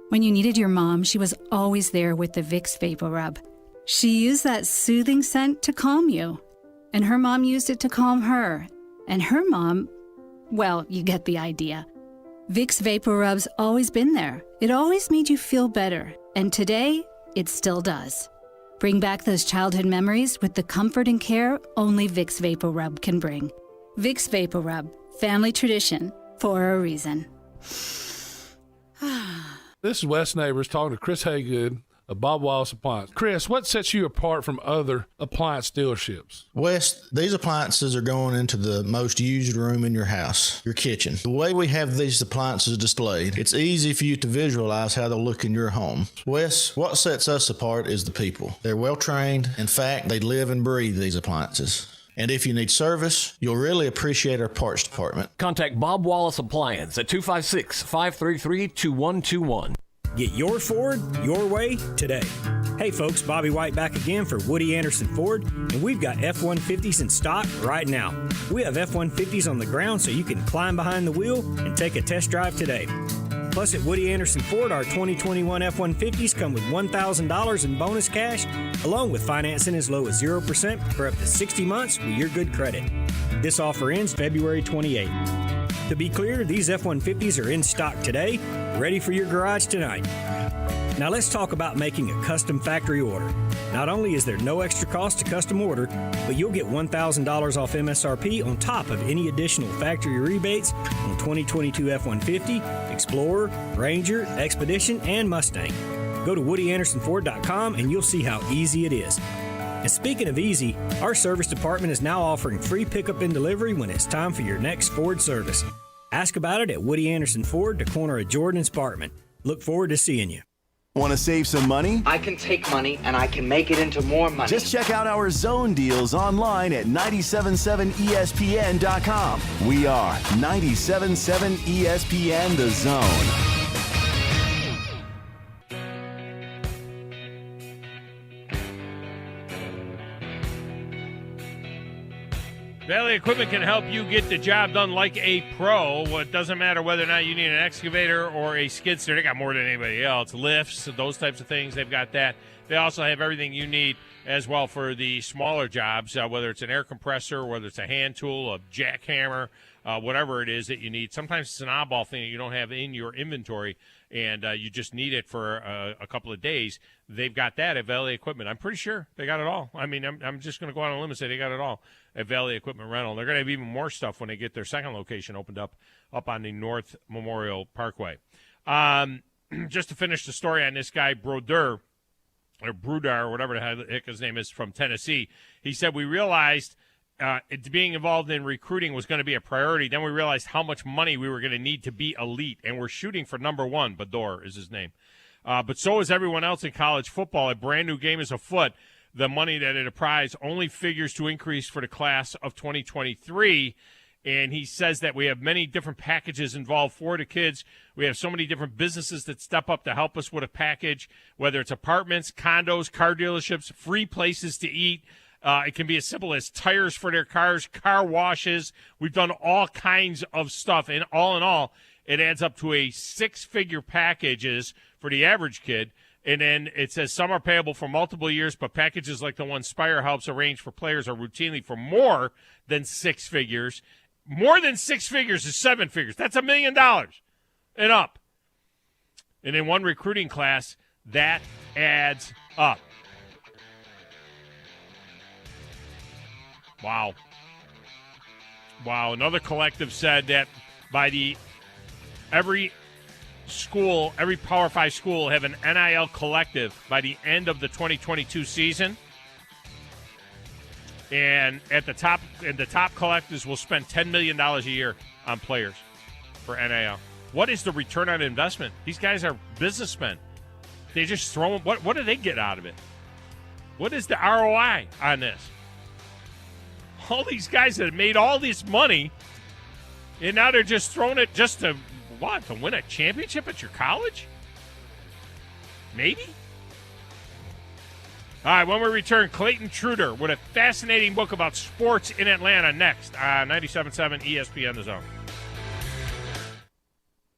When you needed your mom, she was always there with the Vicks Vapor Rub. She used that soothing scent to calm you. And her mom used it to calm her. And her mom, well, you get the idea. Vicks Vapor Rub's always been there. It always made you feel better. And today, it still does. Bring back those childhood memories with the comfort and care only Vicks Vapor Rub can bring. Vicks Vapor Rub, family tradition for a reason. This is Wes Neighbors talking to Chris Haygood of Bob Wallace Appliance. Chris, what sets you apart from other appliance dealerships? Wes, these appliances are going into the most used room in your house, your kitchen. The way we have these appliances displayed, it's easy for you to visualize how they'll look in your home. Wes, what sets us apart is the people. They're well trained. In fact, they live and breathe these appliances. And if you need service, you'll really appreciate our parts department. Contact Bob Wallace Appliance at 256-533-2121. Get your Ford your way today. Hey folks, Bobby White back again for Woody Anderson Ford, and we've got F-150s in stock right now. We have F-150s on the ground so you can climb behind the wheel and take a test drive today. Plus at Woody Anderson Ford, our 2021 F-150s come with $1,000 in bonus cash, along with financing as low as 0% for up to 60 months with your good credit. This offer ends February 28th. To be clear, these F-150s are in stock today, ready for your garage tonight. Now let's talk about making a custom factory order. Not only is there no extra cost to custom order, but you'll get $1,000 off MSRP on top of any additional factory rebates on 2022 F-150, Explorer, Ranger, Expedition, and Mustang. Go to WoodyAndersonFord.com and you'll see how easy it is. And speaking of easy, our service department is now offering free pickup and delivery when it's time for your next Ford service. Ask about it at Woody Anderson Ford, the corner of Jordan and Sparkman. Look forward to seeing you. Want to save some money? I can take money and I can make it into more money. Just check out our zone deals online at 977ESPN.com. We are 977 ESPN The Zone. Valley Equipment can help you get the job done like a pro. Well, it doesn't matter whether or not you need an excavator or a skid steer. They got more than anybody else. Lifts, those types of things, they've got that. They also have everything you need as well for the smaller jobs, whether it's an air compressor, whether it's a hand tool, a jackhammer, whatever it is that you need. Sometimes it's an oddball thing that you don't have in your inventory, and you just need it for a couple of days. They've got that at Valley Equipment. I'm pretty sure they got it all. I mean, I'm just going to go out on a limb and say they got it all at Valley Equipment Rental. They're going to have even more stuff when they get their second location opened up on the North Memorial Parkway. Just to finish the story on this guy, Bruder, or whatever the heck his name is, from Tennessee, he said, we realized being involved in recruiting was going to be a priority. Then we realized how much money we were going to need to be elite, and we're shooting for number one. Bador is his name. But so is everyone else in college football. A brand-new game is afoot. The money that it applies only figures to increase for the class of 2023. And he says that we have many different packages involved for the kids. We have so many different businesses that step up to help us with a package, whether it's apartments, condos, car dealerships, free places to eat. It can be as simple as tires for their cars, car washes. We've done all kinds of stuff. And all in all, it adds up to a six-figure packages for the average kid. And then it says some are payable for multiple years, but packages like the one Spire helps arrange for players are routinely for more than six figures. More than six figures is seven figures. That's $1 million and up. And in one recruiting class, that adds up. Wow. Another collective said that every Power 5 school will have an NIL collective by the end of the 2022 season. And the top collectives will spend $10 million a year on players for NIL. What is the return on investment? These guys are businessmen. They just throw them. What do they get out of it? What is the ROI on this? All these guys that have made all this money, and now they're just throwing it just to what? To win a championship at your college? Maybe? All right, when we return, Clayton Truder with a fascinating book about sports in Atlanta next on 97.7 ESPN The Zone.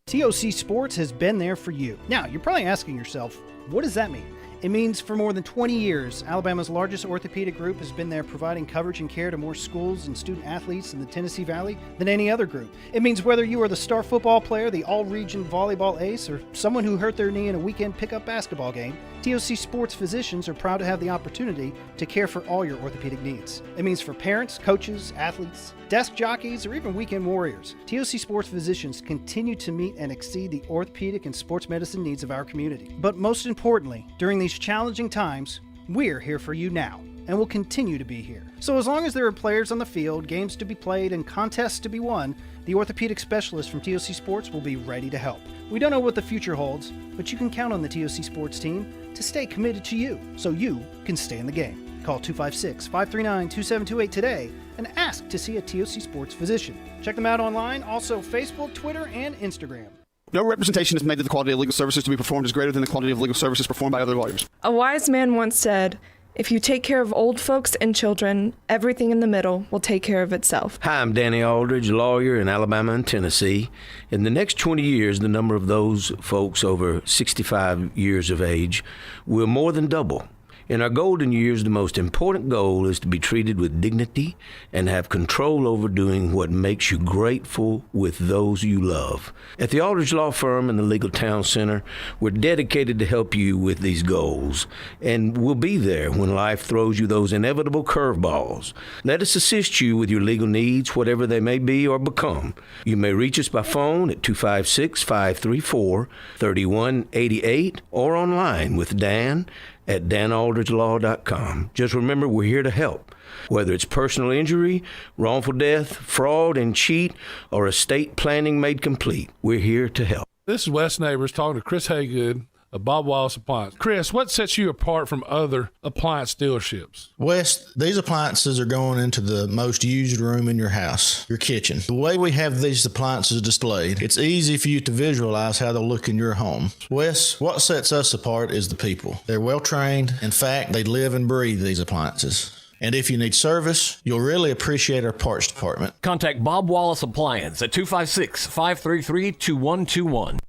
TOC Sports has been there for you. Now, you're probably asking yourself, what does that mean? It means for more than 20 years, Alabama's largest orthopedic group has been there providing coverage and care to more schools and student athletes in the Tennessee Valley than any other group. It means whether you are the star football player, the all-region volleyball ace, or someone who hurt their knee in a weekend pickup basketball game, TOC Sports physicians are proud to have the opportunity to care for all your orthopedic needs. It means for parents, coaches, athletes, desk jockeys, or even weekend warriors, TOC Sports physicians continue to meet and exceed the orthopedic and sports medicine needs of our community. But most importantly, during these challenging times, we're here for you now, and will continue to be here. So as long as there are players on the field, games to be played, and contests to be won, the orthopedic specialists from TOC Sports will be ready to help. We don't know what the future holds, but you can count on the TOC Sports team to stay committed to you, so you can stay in the game. Call 256-539-2728 today and ask to see a TOC Sports physician. Check them out online, also Facebook, Twitter, and Instagram. No representation is made that the quality of legal services to be performed is greater than the quality of legal services performed by other lawyers. A wise man once said, if you take care of old folks and children, everything in the middle will take care of itself. Hi, I'm Danny Aldridge, lawyer in Alabama and Tennessee. In the next 20 years, the number of those folks over 65 years of age will more than double. In our golden years, the most important goal is to be treated with dignity and have control over doing what makes you grateful with those you love. At the Aldridge Law Firm and the Legal Town Center, we're dedicated to help you with these goals, and we'll be there when life throws you those inevitable curveballs. Let us assist you with your legal needs, whatever they may be or become. You may reach us by phone at 256-534-3188 or online with Dan at danaldridgelaw.com. Just remember, we're here to help. Whether it's personal injury, wrongful death, fraud and cheat, or estate planning made complete, we're here to help. This is Wes Neighbors talking to Chris Haygood of Bob Wallace Appliance. Chris, what sets you apart from other appliance dealerships? Wes, these appliances are going into the most used room in your house, your kitchen. The way we have these appliances displayed, it's easy for you to visualize how they'll look in your home. Wes, what sets us apart is the people. They're well trained. In fact, they live and breathe these appliances. And if you need service, you'll really appreciate our parts department. Contact Bob Wallace Appliance at 256-533-2121.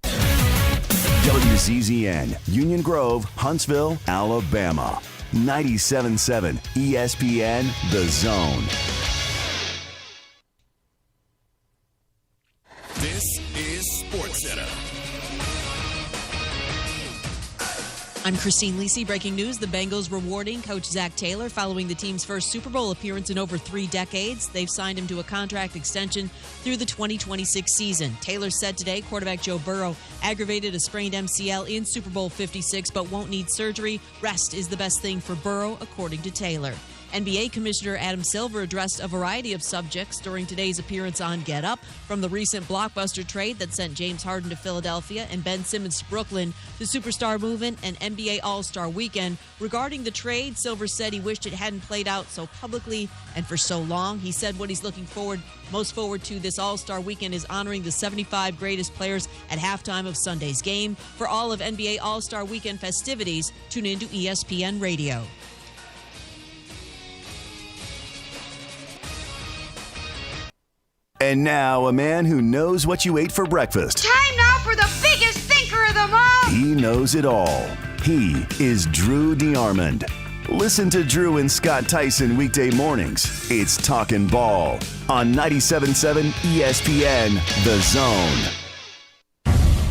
WZZN, Union Grove, Huntsville, Alabama. 97.7 ESPN, The Zone. This is SportsCenter. I'm Christine Lisi. Breaking news, the Bengals rewarding Coach Zach Taylor following the team's first Super Bowl appearance in over 3 decades. They've signed him to a contract extension through the 2026 season. Taylor said today quarterback Joe Burrow aggravated a sprained MCL in Super Bowl 56 but won't need surgery. Rest is the best thing for Burrow, according to Taylor. NBA Commissioner Adam Silver addressed a variety of subjects during today's appearance on Get Up, from the recent blockbuster trade that sent James Harden to Philadelphia and Ben Simmons to Brooklyn, to superstar movement and NBA All-Star Weekend. Regarding the trade, Silver said he wished it hadn't played out so publicly and for so long. He said what he's looking most forward to this All-Star Weekend is honoring the 75 greatest players at halftime of Sunday's game. For all of NBA All-Star Weekend festivities, tune in to ESPN Radio. And now, a man who knows what you ate for breakfast. Time now for the biggest thinker of them all. He knows it all. He is Drew DeArmond. Listen to Drew and Scott Tyson weekday mornings. It's Talkin' Ball on 97.7 ESPN, The Zone.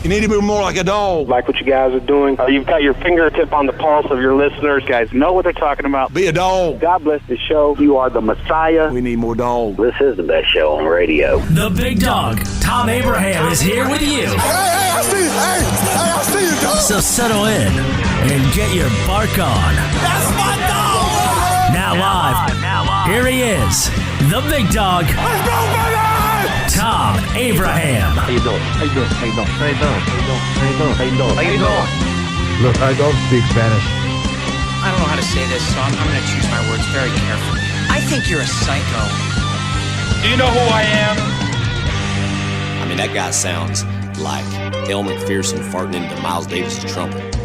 You need to be more like a dog. Like what you guys are doing. You've got your fingertip on the pulse of your listeners. You guys know what they're talking about. Be a dog. God bless the show. You are the Messiah. We need more dogs. This is the best show on radio. The big dog, Thom Abraham, is here with you. Hey, I see you. I see you, dog. So settle in and get your bark on. That's my dog. Now live, here he is, the big dog. Let's go, baby! Thom Abraham. How you doing? How you doing? How you doing? How you doing? How you doing? How you doing? How you doing? Look, I don't speak Spanish. I don't know how to say this, so I'm going to choose my words very carefully. I think you're a psycho. Do you know who I am? I mean, that guy sounds like El McPherson farting into Miles Davis' trumpet.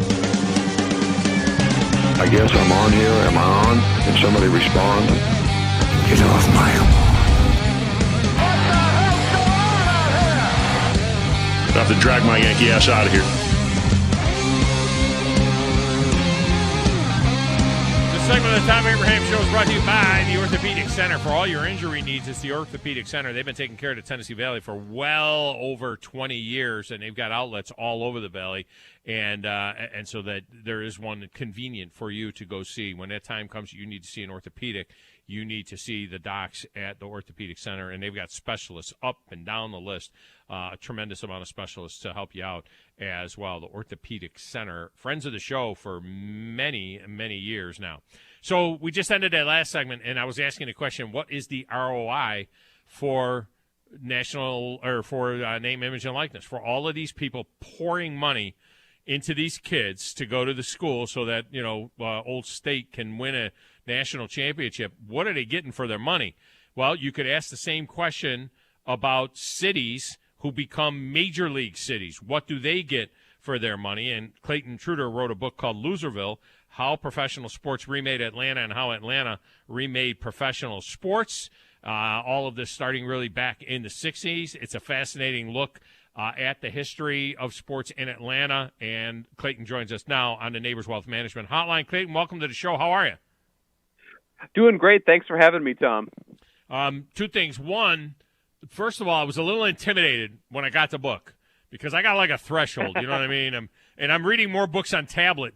I guess I'm on here. Am I on? Can somebody respond? Get off my lawn. I have to drag my Yankee ass out of here. This segment of the Thom Abraham Show is brought to you by the Orthopedic Center. For all your injury needs, it's the Orthopedic Center. They've been taking care of the Tennessee Valley for well over 20 years, and they've got outlets all over the Valley. And so that there is one convenient for you to go see. When that time comes, you need to see an orthopedic. You need to see the docs at the Orthopedic Center, and they've got specialists up and down the list, a tremendous amount of specialists to help you out as well. The Orthopedic Center, friends of the show for many, many years now. So we just ended that last segment, and I was asking the question, what is the ROI for national or for name, image, and likeness, for all of these people pouring money into these kids to go to the school so that, Old State can win a national championship? What are they getting for their money? Well, you could ask the same question about cities who become major league cities. What do they get for their money? And Clayton Truder wrote a book called Loserville, How Professional Sports Remade Atlanta and How Atlanta Remade Professional Sports. All of this starting really back in the 60s. It's a fascinating look at the history of sports in Atlanta. And Clayton joins us now on the Neighbors Wealth Management Hotline. Clayton, welcome to the show. How are you? Doing great. Thanks for having me, Tom. Two things. One, first of all, I was a little intimidated when I got the book because I got like a threshold, you know what I mean? I'm reading more books on my tablet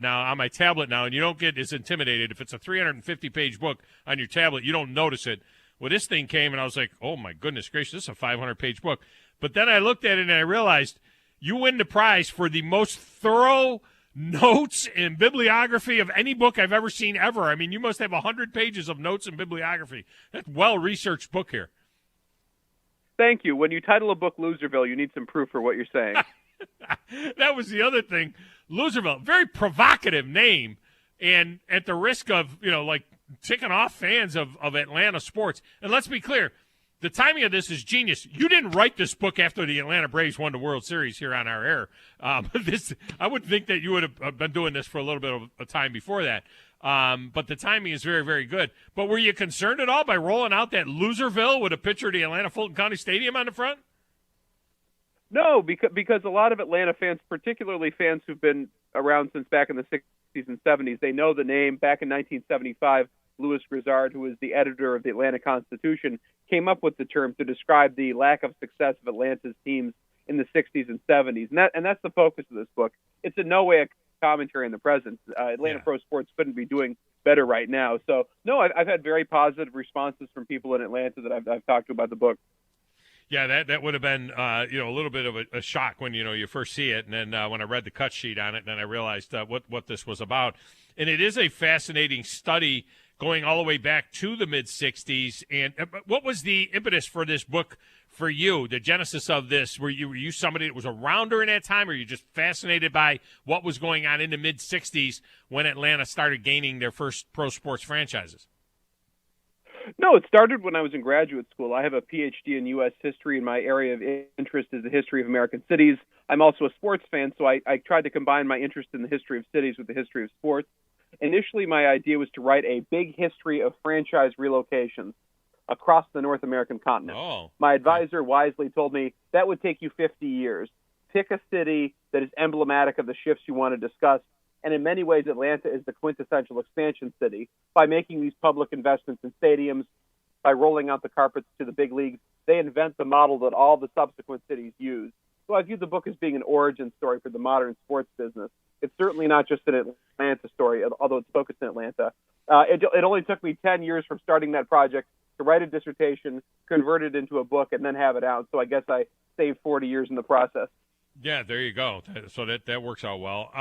now, and you don't get as intimidated. If it's a 350-page book on your tablet, you don't notice it. Well, this thing came, and I was like, oh, my goodness gracious, this is a 500-page book. But then I looked at it, and I realized you win the prize for the most thorough notes and bibliography of any book I've ever seen ever. I mean, you must have 100 pages of notes and bibliography. That's a well-researched book here. Thank you. When you title a book Loserville, you need some proof for what you're saying. That was the other thing. Loserville, very provocative name, and at the risk of, ticking off fans of Atlanta sports. And let's be clear, the timing of this is genius. You didn't write this book after the Atlanta Braves won the World Series here on our air. I would think that you would have been doing this for a little bit of a time before that. But the timing is very, very good. But were you concerned at all by rolling out that Loserville with a picture of the Atlanta Fulton County Stadium on the front? No, because a lot of Atlanta fans, particularly fans who've been around since back in the 60s and 70s, they know the name. Back in 1975, Louis Grizzard, who was the editor of the Atlanta Constitution, came up with the term to describe the lack of success of Atlanta's teams in the 60s and 70s. And that's the focus of this book. It's in no way a commentary on the present. Atlanta Pro Sports couldn't be doing better right now. So, no, I've had very positive responses from people in Atlanta that I've talked to about the book. Yeah, that would have been a little bit of a shock when you first see it, and then when I read the cut sheet on it, then I realized what this was about. And it is a fascinating study going all the way back to the mid-'60s. And what was the impetus for this book for you, the genesis of this? Were you somebody that was around during that time, or were you just fascinated by what was going on in the mid-'60s when Atlanta started gaining their first pro sports franchises? No, it started when I was in graduate school. I have a PhD in U.S. history, and my area of interest is the history of American cities. I'm also a sports fan, so I tried to combine my interest in the history of cities with the history of sports. Initially, my idea was to write a big history of franchise relocations across the North American continent. Oh. My advisor wisely told me that would take you 50 years. Pick a city that is emblematic of the shifts you want to discuss. And in many ways, Atlanta is the quintessential expansion city. By making these public investments in stadiums, by rolling out the carpets to the big leagues, they invent the model that all the subsequent cities use. So I view the book as being an origin story for the modern sports business. It's certainly not just an Atlanta story, although it's focused in Atlanta. It only took me 10 years from starting that project to write a dissertation, convert it into a book, and then have it out. So I guess I saved 40 years in the process. Yeah, there you go. So that works out well.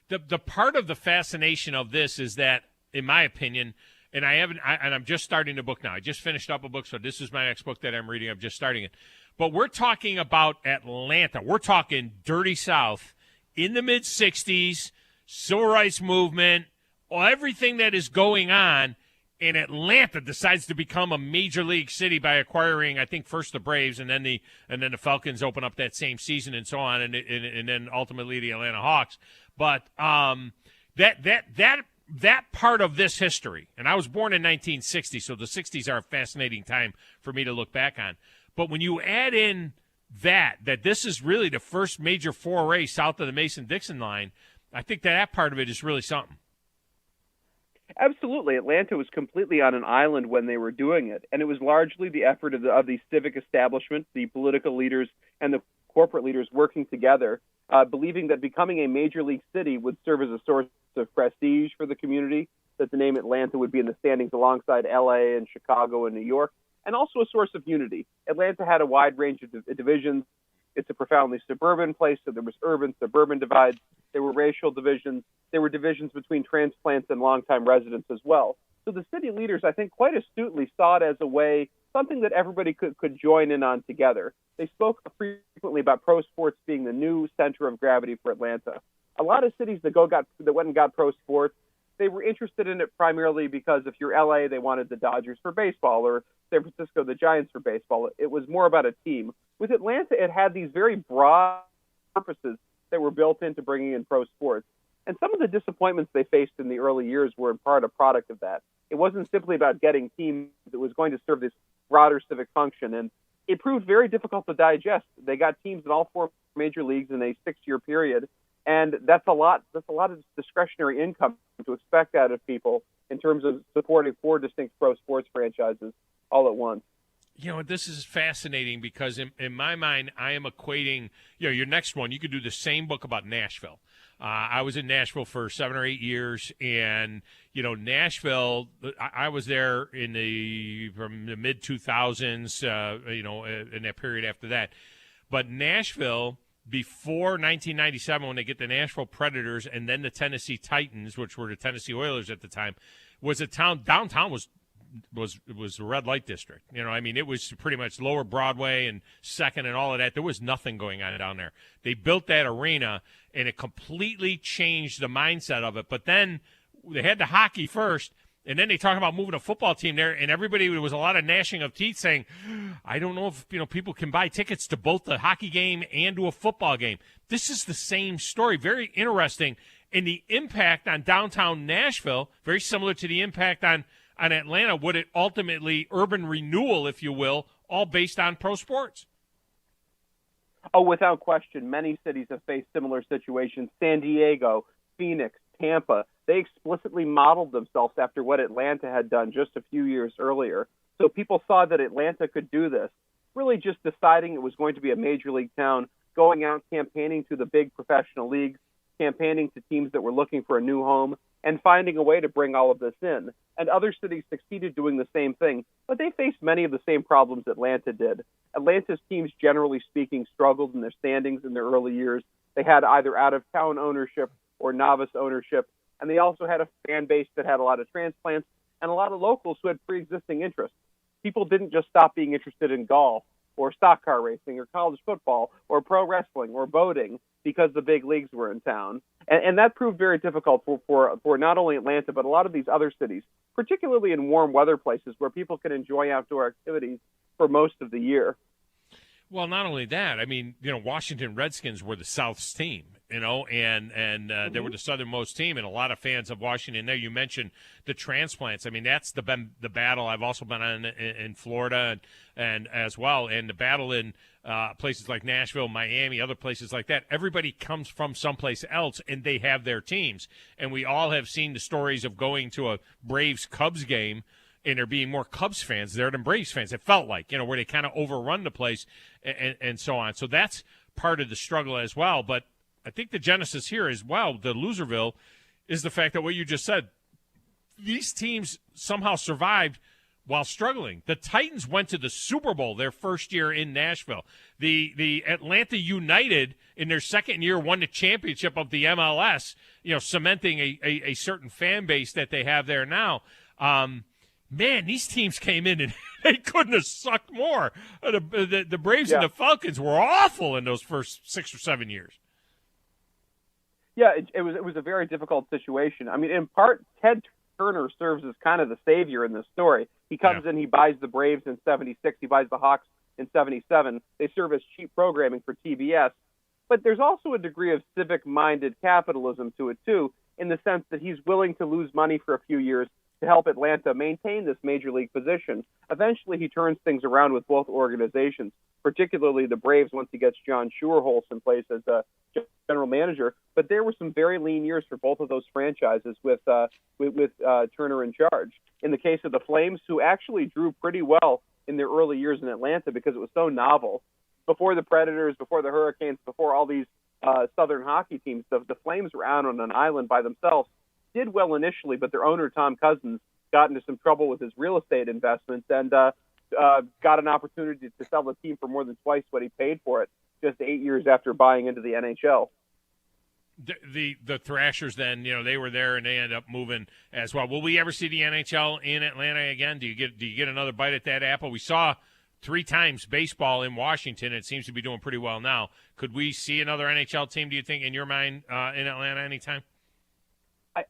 The part of the fascination of this is that, in my opinion, and I'm just starting the book now. I just finished up a book, so this is my next book that I'm reading. I'm just starting it. But we're talking about Atlanta. We're talking Dirty South in the mid-'60s, Civil Rights Movement, everything that is going on. And Atlanta decides to become a major league city by acquiring, I think, first the Braves, and then the Falcons open up that same season, and so on, and then ultimately the Atlanta Hawks. But that part of this history, and I was born in 1960, so the 60s are a fascinating time for me to look back on. But when you add in that this is really the first major foray south of the Mason-Dixon line, I think that part of it is really something. Absolutely. Atlanta was completely on an island when they were doing it, and it was largely the effort of the civic establishment, the political leaders, and the corporate leaders working together, believing that becoming a major league city would serve as a source of prestige for the community, that the name Atlanta would be in the standings alongside L.A. and Chicago and New York, and also a source of unity. Atlanta had a wide range of divisions. It's a profoundly suburban place, so there was urban-suburban divides. There were racial divisions. There were divisions between transplants and longtime residents as well. So the city leaders, I think, quite astutely saw it as a way, something that everybody could join in on together. They spoke frequently about pro sports being the new center of gravity for Atlanta. A lot of cities that went and got pro sports, they were interested in it primarily because if you're LA, they wanted the Dodgers for baseball, or San Francisco, the Giants for baseball. It was more about a team. With Atlanta, it had these very broad purposes that were built into bringing in pro sports. And some of the disappointments they faced in the early years were in part a product of that. It wasn't simply about getting teams that was going to serve this broader civic function. And it proved very difficult to digest. They got teams in all four major leagues in a 6-year period. And that's a lot of discretionary income to expect out of people in terms of supporting 4 distinct pro sports franchises all at once. You know, this is fascinating because in my mind, I am equating, your next one, you could do the same book about Nashville. I was in Nashville for 7 or 8 years, and, Nashville, I was there from the mid-2000s, in that period after that. But Nashville, before 1997, when they get the Nashville Predators and then the Tennessee Titans, which were the Tennessee Oilers at the time, was a town, downtown was the red light district. It was pretty much Lower Broadway and Second and all of that. There was nothing going on down there. They built that arena, and it completely changed the mindset of it. But then they had the hockey first, And then they talk about moving a football team there, and everybody, there was a lot of gnashing of teeth saying, I don't know if people can buy tickets to both the hockey game and to a football game. This is the same story. Very interesting. And the impact on downtown Nashville, very similar to the impact on Atlanta, would it ultimately urban renewal, if you will, all based on pro sports? Oh, without question. Many cities have faced similar situations. San Diego, Phoenix, Tampa, they explicitly modeled themselves after what Atlanta had done just a few years earlier. So people saw that Atlanta could do this, really just deciding it was going to be a major league town, going out campaigning to the big professional leagues, campaigning to teams that were looking for a new home, and finding a way to bring all of this in. And other cities succeeded doing the same thing, but they faced many of the same problems Atlanta did. Atlanta's teams, generally speaking, struggled in their standings in their early years. They had either out-of-town ownership or novice ownership, and they also had a fan base that had a lot of transplants and a lot of locals who had pre-existing interests. People didn't just stop being interested in golf or stock car racing or college football or pro wrestling or boating because the big leagues were in town. And that proved very difficult for not only Atlanta, but a lot of these other cities, particularly in warm weather places where people can enjoy outdoor activities for most of the year. Well, not only that, I mean, Washington Redskins were the South's team, and they were the southernmost team, and a lot of fans of Washington there. You mentioned the transplants. I mean, that's the battle I've also been on in Florida and as well, and the battle in places like Nashville, Miami, other places like that. Everybody comes from someplace else, and they have their teams. And we all have seen the stories of going to a Braves-Cubs game, and there being more Cubs fans there than Braves fans. It felt like, where they kind of overrun the place and so on. So that's part of the struggle as well. But I think the genesis here is, the Loserville is the fact that what you just said, these teams somehow survived while struggling. The Titans went to the Super Bowl their first year in Nashville. The Atlanta United in their second year won the championship of the MLS, cementing a certain fan base that they have there now. Man, these teams came in and they couldn't have sucked more. The Braves and the Falcons were awful in those first 6 or 7 years. Yeah, it was a very difficult situation. I mean, in part, Ted Turner serves as kind of the savior in this story. He comes in, he buys the Braves in 76, he buys the Hawks in 77. They serve as cheap programming for TBS. But there's also a degree of civic-minded capitalism to it, too, in the sense that he's willing to lose money for a few years to help Atlanta maintain this major league position. Eventually, he turns things around with both organizations, particularly the Braves once he gets John Schuerholz in place as a general manager. But there were some very lean years for both of those franchises with Turner in charge. In the case of the Flames, who actually drew pretty well in their early years in Atlanta because it was so novel. Before the Predators, before the Hurricanes, before all these Southern hockey teams, the Flames were out on an island by themselves. Did well initially, but their owner, Tom Cousins, got into some trouble with his real estate investments and got an opportunity to sell the team for more than twice what he paid for it just 8 years after buying into the NHL. The Thrashers then, they were there and they ended up moving as well. Will we ever see the NHL in Atlanta again? Do you get another bite at that apple? We saw 3 times baseball in Washington. It seems to be doing pretty well now. Could we see another NHL team, do you think, in your mind, in Atlanta anytime?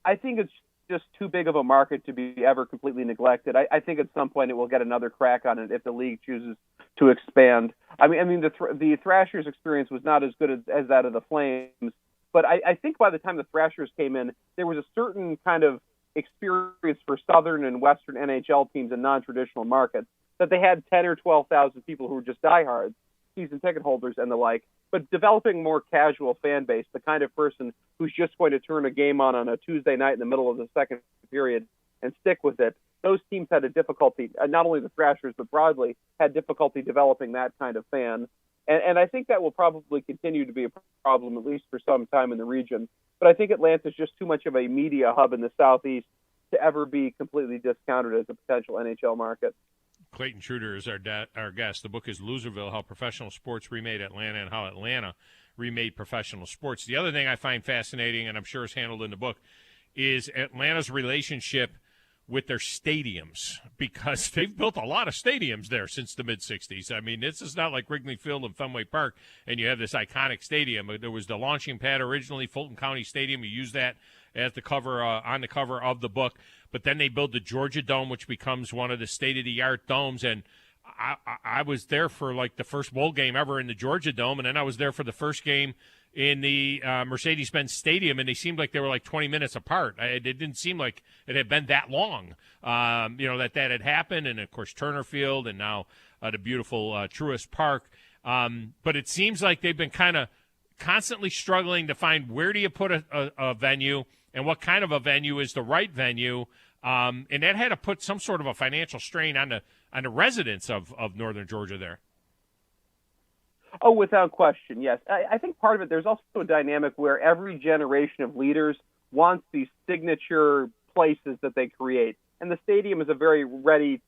I think it's just too big of a market to be ever completely neglected. I think at some point it will get another crack on it if the league chooses to expand. I mean, the Thrashers' experience was not as good as that of the Flames, but I think by the time the Thrashers came in, there was a certain kind of experience for Southern and Western NHL teams in non-traditional markets that they had 10 or 12,000 people who were just diehards, season ticket holders and the like. But developing more casual fan base, the kind of person who's just going to turn a game on a Tuesday night in the middle of the second period and stick with it, those teams had a difficulty, not only the Thrashers, but broadly, had difficulty developing that kind of fan. And I think that will probably continue to be a problem, at least for some time in the region. But I think Atlanta's just too much of a media hub in the Southeast to ever be completely discounted as a potential NHL market. Clayton Truder is our guest. The book is Loserville, How Professional Sports Remade Atlanta and How Atlanta Remade Professional Sports. The other thing I find fascinating, and I'm sure is handled in the book, is Atlanta's relationship with their stadiums, because they've built a lot of stadiums there since the mid-'60s. I mean, this is not like Wrigley Field and Fenway Park, and you have this iconic stadium. There was the launching pad originally, Fulton County Stadium. You use that as the cover on the cover of the book. But then they build the Georgia Dome, which becomes one of the state-of-the-art domes. And I was there for like the first bowl game ever in the Georgia Dome, and then I was there for the first game in the Mercedes-Benz Stadium, and they seemed like they were like 20 minutes apart. It didn't seem like it had been that long, that had happened. And, of course, Turner Field, and now the beautiful Truist Park. But it seems like they've been kind of constantly struggling to find where do you put a venue and what kind of a venue is the right venue. And that had to put some sort of a financial strain on the residents of northern Georgia there. Oh, without question, yes. I think part of it, there's also a dynamic where every generation of leaders wants these signature places that they create. And the stadium is a very ready-made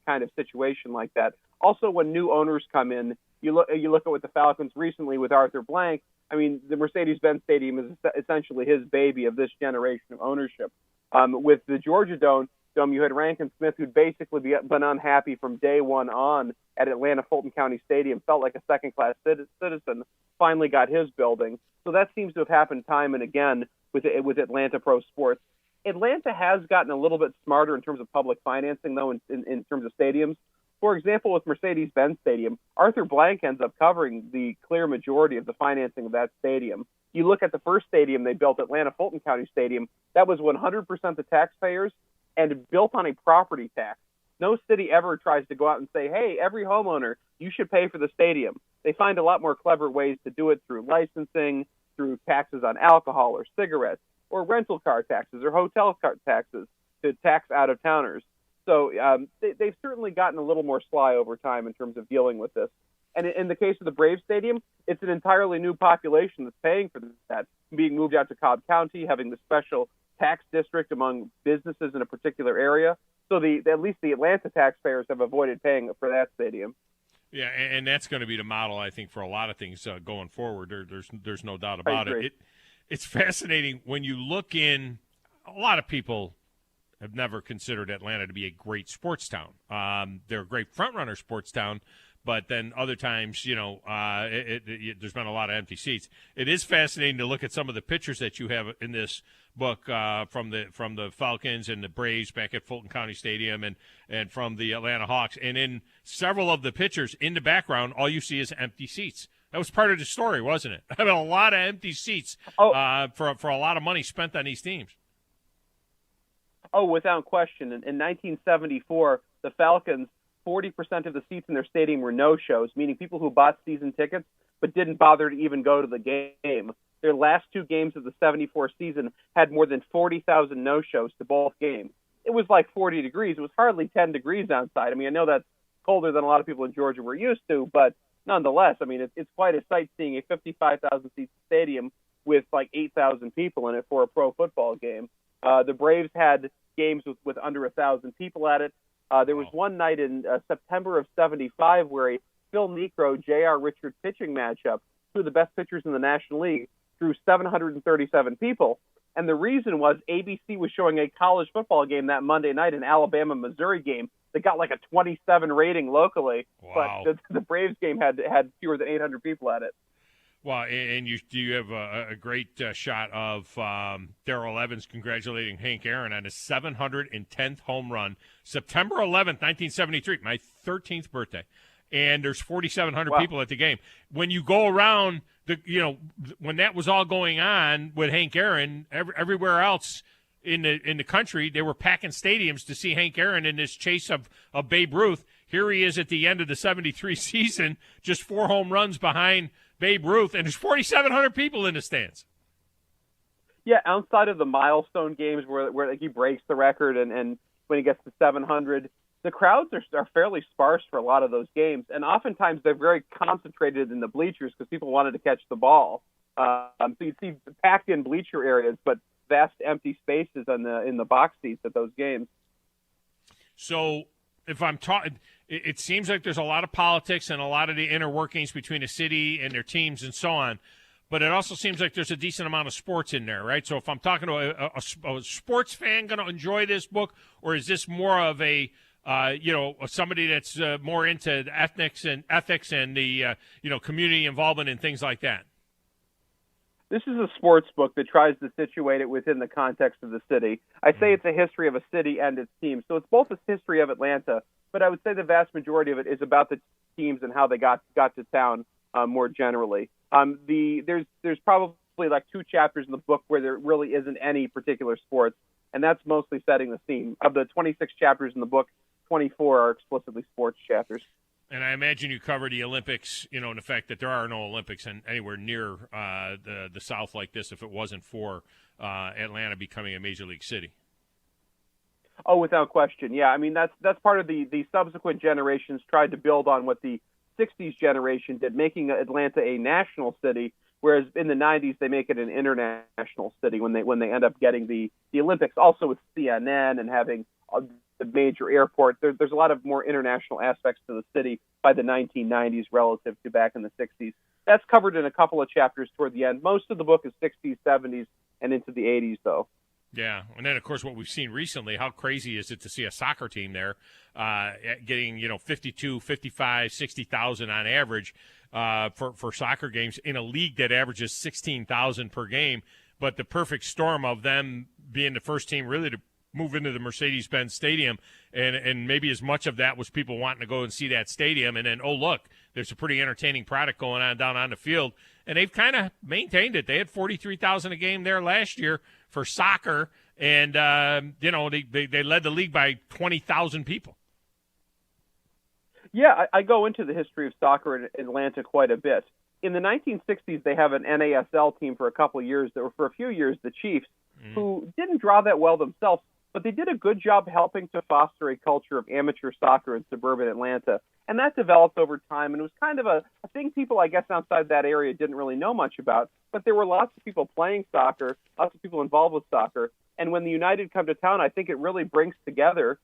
kind of situation like that. Also, when new owners come in, you look at what the Falcons recently with Arthur Blank. I mean, the Mercedes-Benz Stadium is essentially his baby of this generation of ownership. With the Georgia Dome, you had Rankin Smith, who'd basically been unhappy from day one on at Atlanta Fulton County Stadium, felt like a second-class citizen, finally got his building. So that seems to have happened time and again with Atlanta Pro Sports. Atlanta has gotten a little bit smarter in terms of public financing, though, in terms of stadiums. For example, with Mercedes-Benz Stadium, Arthur Blank ends up covering the clear majority of the financing of that stadium. You look at the first stadium they built, Atlanta Fulton County Stadium, that was 100% the taxpayers and built on a property tax. No city ever tries to go out and say, hey, every homeowner, you should pay for the stadium. They find a lot more clever ways to do it through licensing, through taxes on alcohol or cigarettes, or rental car taxes or hotel car taxes to tax out-of-towners. So they've certainly gotten a little more sly over time in terms of dealing with this. And in the case of the Braves Stadium, it's an entirely new population that's paying for that, being moved out to Cobb County, having the special tax district among businesses in a particular area. So at least the Atlanta taxpayers have avoided paying for that stadium. Yeah, and that's going to be the model, I think, for a lot of things going forward. There's no doubt about it. It's fascinating when you look in. A lot of people have never considered Atlanta to be a great sports town. They're a great front-runner sports town, but then other times, there's been a lot of empty seats. It is fascinating to look at some of the pictures that you have in this book from the Falcons and the Braves back at Fulton County Stadium and from the Atlanta Hawks. And in several of the pictures, in the background, all you see is empty seats. That was part of the story, wasn't it? I mean, a lot of empty seats for a lot of money spent on these teams. Oh, without question. In 1974, the Falcons, 40% of the seats in their stadium were no-shows, meaning people who bought season tickets but didn't bother to even go to the game. Their last two games of the 74 season had more than 40,000 no-shows to both games. It was like 40 degrees. It was hardly 10 degrees outside. I mean, I know that's colder than a lot of people in Georgia were used to, but nonetheless, I mean, it's quite a sight seeing a 55,000-seat stadium with like 8,000 people in it for a pro football game. The Braves had games with under 1,000 people at it. There was one night in September of 75 where a Phil Niekro, J.R. Richard pitching matchup, two of the best pitchers in the National League, drew 737 people. And the reason was ABC was showing a college football game that Monday night, an Alabama-Missouri game, that got like a 27 rating locally. Wow. But the Braves game had fewer than 800 people at it. Well, and you have a great shot of Darrell Evans congratulating Hank Aaron on his 710th home run, September 11th, 1973, my 13th birthday. And there's 4,700 people at the game. When you go around, when that was all going on with Hank Aaron, everywhere else in the country, they were packing stadiums to see Hank Aaron in this chase of Babe Ruth. Here he is at the end of the 73 season, just 4 home runs behind Babe Ruth, and there's 4,700 people in the stands. Yeah, outside of the milestone games where he breaks the record and when he gets to 700, the crowds are fairly sparse for a lot of those games, and oftentimes they're very concentrated in the bleachers because people wanted to catch the ball. So you'd see packed-in bleacher areas, but vast empty spaces in the box seats at those games. So if I'm talking, it seems like there's a lot of politics and a lot of the inner workings between the city and their teams and so on. But it also seems like there's a decent amount of sports in there, right? So if I'm talking to a sports fan going to enjoy this book, or is this more of a somebody that's more into the ethics and the community involvement and things like that? This is a sports book that tries to situate it within the context of the city. I say it's a history of a city and its teams. So it's both a history of Atlanta, but I would say the vast majority of it is about the teams and how they got to town more generally. There's probably like 2 chapters in the book where there really isn't any particular sports, and that's mostly setting the scene. Of the 26 chapters in the book, 24 are explicitly sports chapters. And I imagine you cover the Olympics, and the fact that there are no Olympics anywhere near the South like this if it wasn't for Atlanta becoming a major league city. Oh, without question. Yeah, I mean, that's part of the subsequent generations tried to build on what the 60s generation did, making Atlanta a national city, whereas in the 90s they make it an international city when they end up getting the Olympics, also with CNN and having the major airport. There's a lot of more international aspects to the city by the 1990s relative to back in the 60s. That's covered in a couple of chapters toward the end. Most of the book is 60s, 70s, and into the 80s, though. Yeah, and then, of course, what we've seen recently, how crazy is it to see a soccer team there getting, 52, 55, 60,000 on average for soccer games in a league that averages 16,000 per game, but the perfect storm of them being the first team really to move into the Mercedes-Benz Stadium, and maybe as much of that was people wanting to go and see that stadium, and then, oh, look, there's a pretty entertaining product going on down on the field, and they've kind of maintained it. They had 43,000 a game there last year for soccer, and, they led the league by 20,000 people. Yeah, I go into the history of soccer in Atlanta quite a bit. In the 1960s, they have an NASL team for a couple of years that were, for a few years, the Chiefs, who didn't draw that well themselves, but they did a good job helping to foster a culture of amateur soccer in suburban Atlanta. And that developed over time, and it was kind of a thing people, I guess, outside that area didn't really know much about. But there were lots of people playing soccer, lots of people involved with soccer. And when the United come to town, I think it really brings together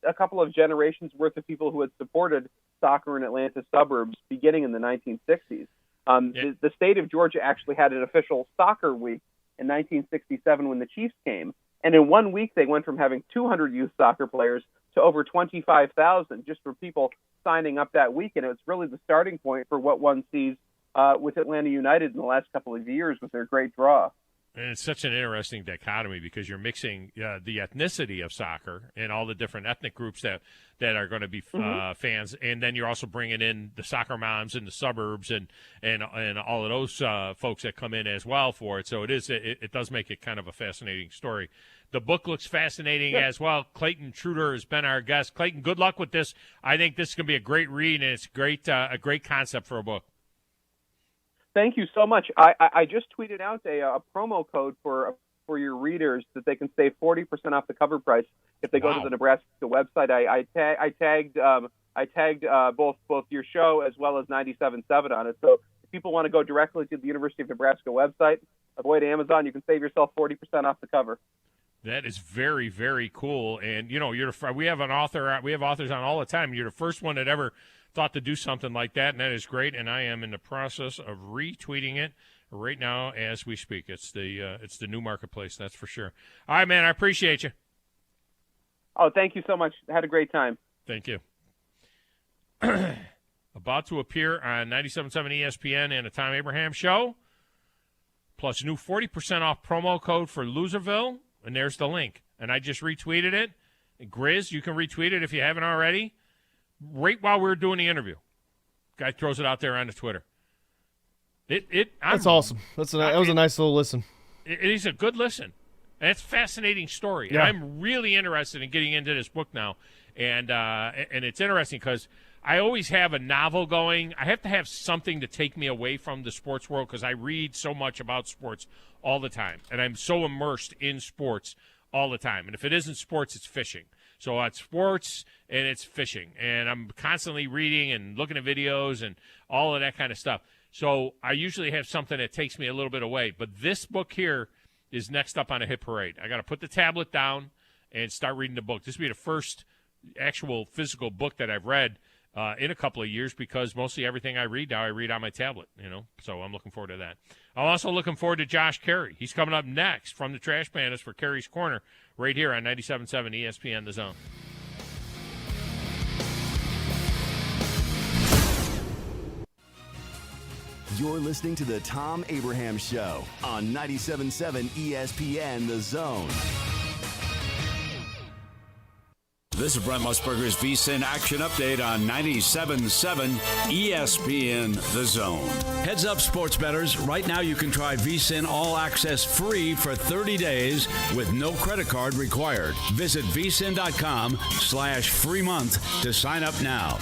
a couple of generations worth of people who had supported soccer in Atlanta suburbs beginning in the 1960s. The state of Georgia actually had an official soccer week in 1967 when the Chiefs came. And in 1 week, they went from having 200 youth soccer players to over 25,000 just for people signing up that week. And it's really the starting point for what one sees with Atlanta United in the last couple of years with their great draw. And it's such an interesting dichotomy because you're mixing the ethnicity of soccer and all the different ethnic groups that are going to be fans, and then you're also bringing in the soccer moms in the suburbs and all of those folks that come in as well for it. So it does make it kind of a fascinating story. The book looks fascinating as well. Clayton Truder has been our guest. Clayton, good luck with this. I think this is going to be a great read, and it's a great concept for a book. Thank you so much. I just tweeted out a promo code for your readers that they can save 40% off the cover price if they go to the Nebraska website. I tagged both your show as well as 97.7 on it. So if people want to go directly to the University of Nebraska website, avoid Amazon, you can save yourself 40% off the cover. That is very, very cool. And we have authors on all the time. You're the first one that ever thought to do something like that, and that is great. And I am in the process of retweeting it right now as we speak. It's the new marketplace, that's for sure. All right, man, I appreciate you. Oh, thank you so much. Had a great time. Thank you. About to appear on 97.7 ESPN and the Thom Abraham Show, plus new 40% off promo code for Loserville, and there's the link. And I just retweeted it. And Grizz, you can retweet it if you haven't already. Right while we were doing the interview, guy throws it out there on the Twitter. That's awesome. That was a nice little listen. It is a good listen. And it's a fascinating story. Yeah. And I'm really interested in getting into this book now, and it's interesting because I always have a novel going. I have to have something to take me away from the sports world because I read so much about sports all the time, and I'm so immersed in sports all the time. And if it isn't sports, it's fishing. So it's sports and it's fishing, and I'm constantly reading and looking at videos and all of that kind of stuff. So I usually have something that takes me a little bit away. But this book here is next up on a hit parade. I got to put the tablet down and start reading the book. This will be the first actual physical book that I've read in a couple of years because mostly everything I read now I read on my tablet, So I'm looking forward to that. I'm also looking forward to Josh Carey. He's coming up next from the Trash Pandas for Carey's Corner right here on 97.7 ESPN The Zone. You're listening to the Thom Abraham Show on 97.7 ESPN The Zone. This is Brent Musburger's VSiN Action Update on 97.7 ESPN The Zone. Heads up, sports bettors. Right now you can try VSiN All Access free for 30 days with no credit card required. Visit vsin.com/free month to sign up now.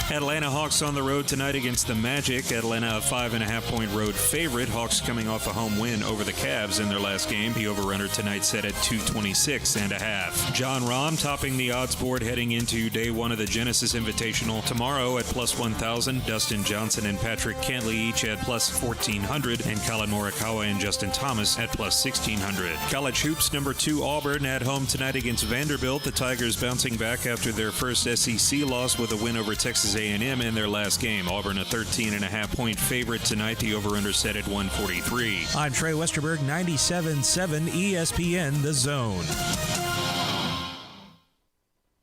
Atlanta Hawks on the road tonight against the Magic. Atlanta a 5.5-point road favorite. Hawks coming off a home win over the Cavs in their last game. The over-under tonight set at 226.5. John Rahm topping the odds board heading into day one of the Genesis Invitational tomorrow at plus 1,000. Dustin Johnson and Patrick Cantley each at plus 1,400, and Colin Morikawa and Justin Thomas at plus 1,600. College hoops, number 2 Auburn at home tonight against Vanderbilt. The Tigers bouncing back after their first SEC loss with a win over Texas A&M in their last game. Auburn a 13.5-point favorite tonight. The over-under set at 143. I'm Trey Westerberg, 97.7 ESPN The Zone.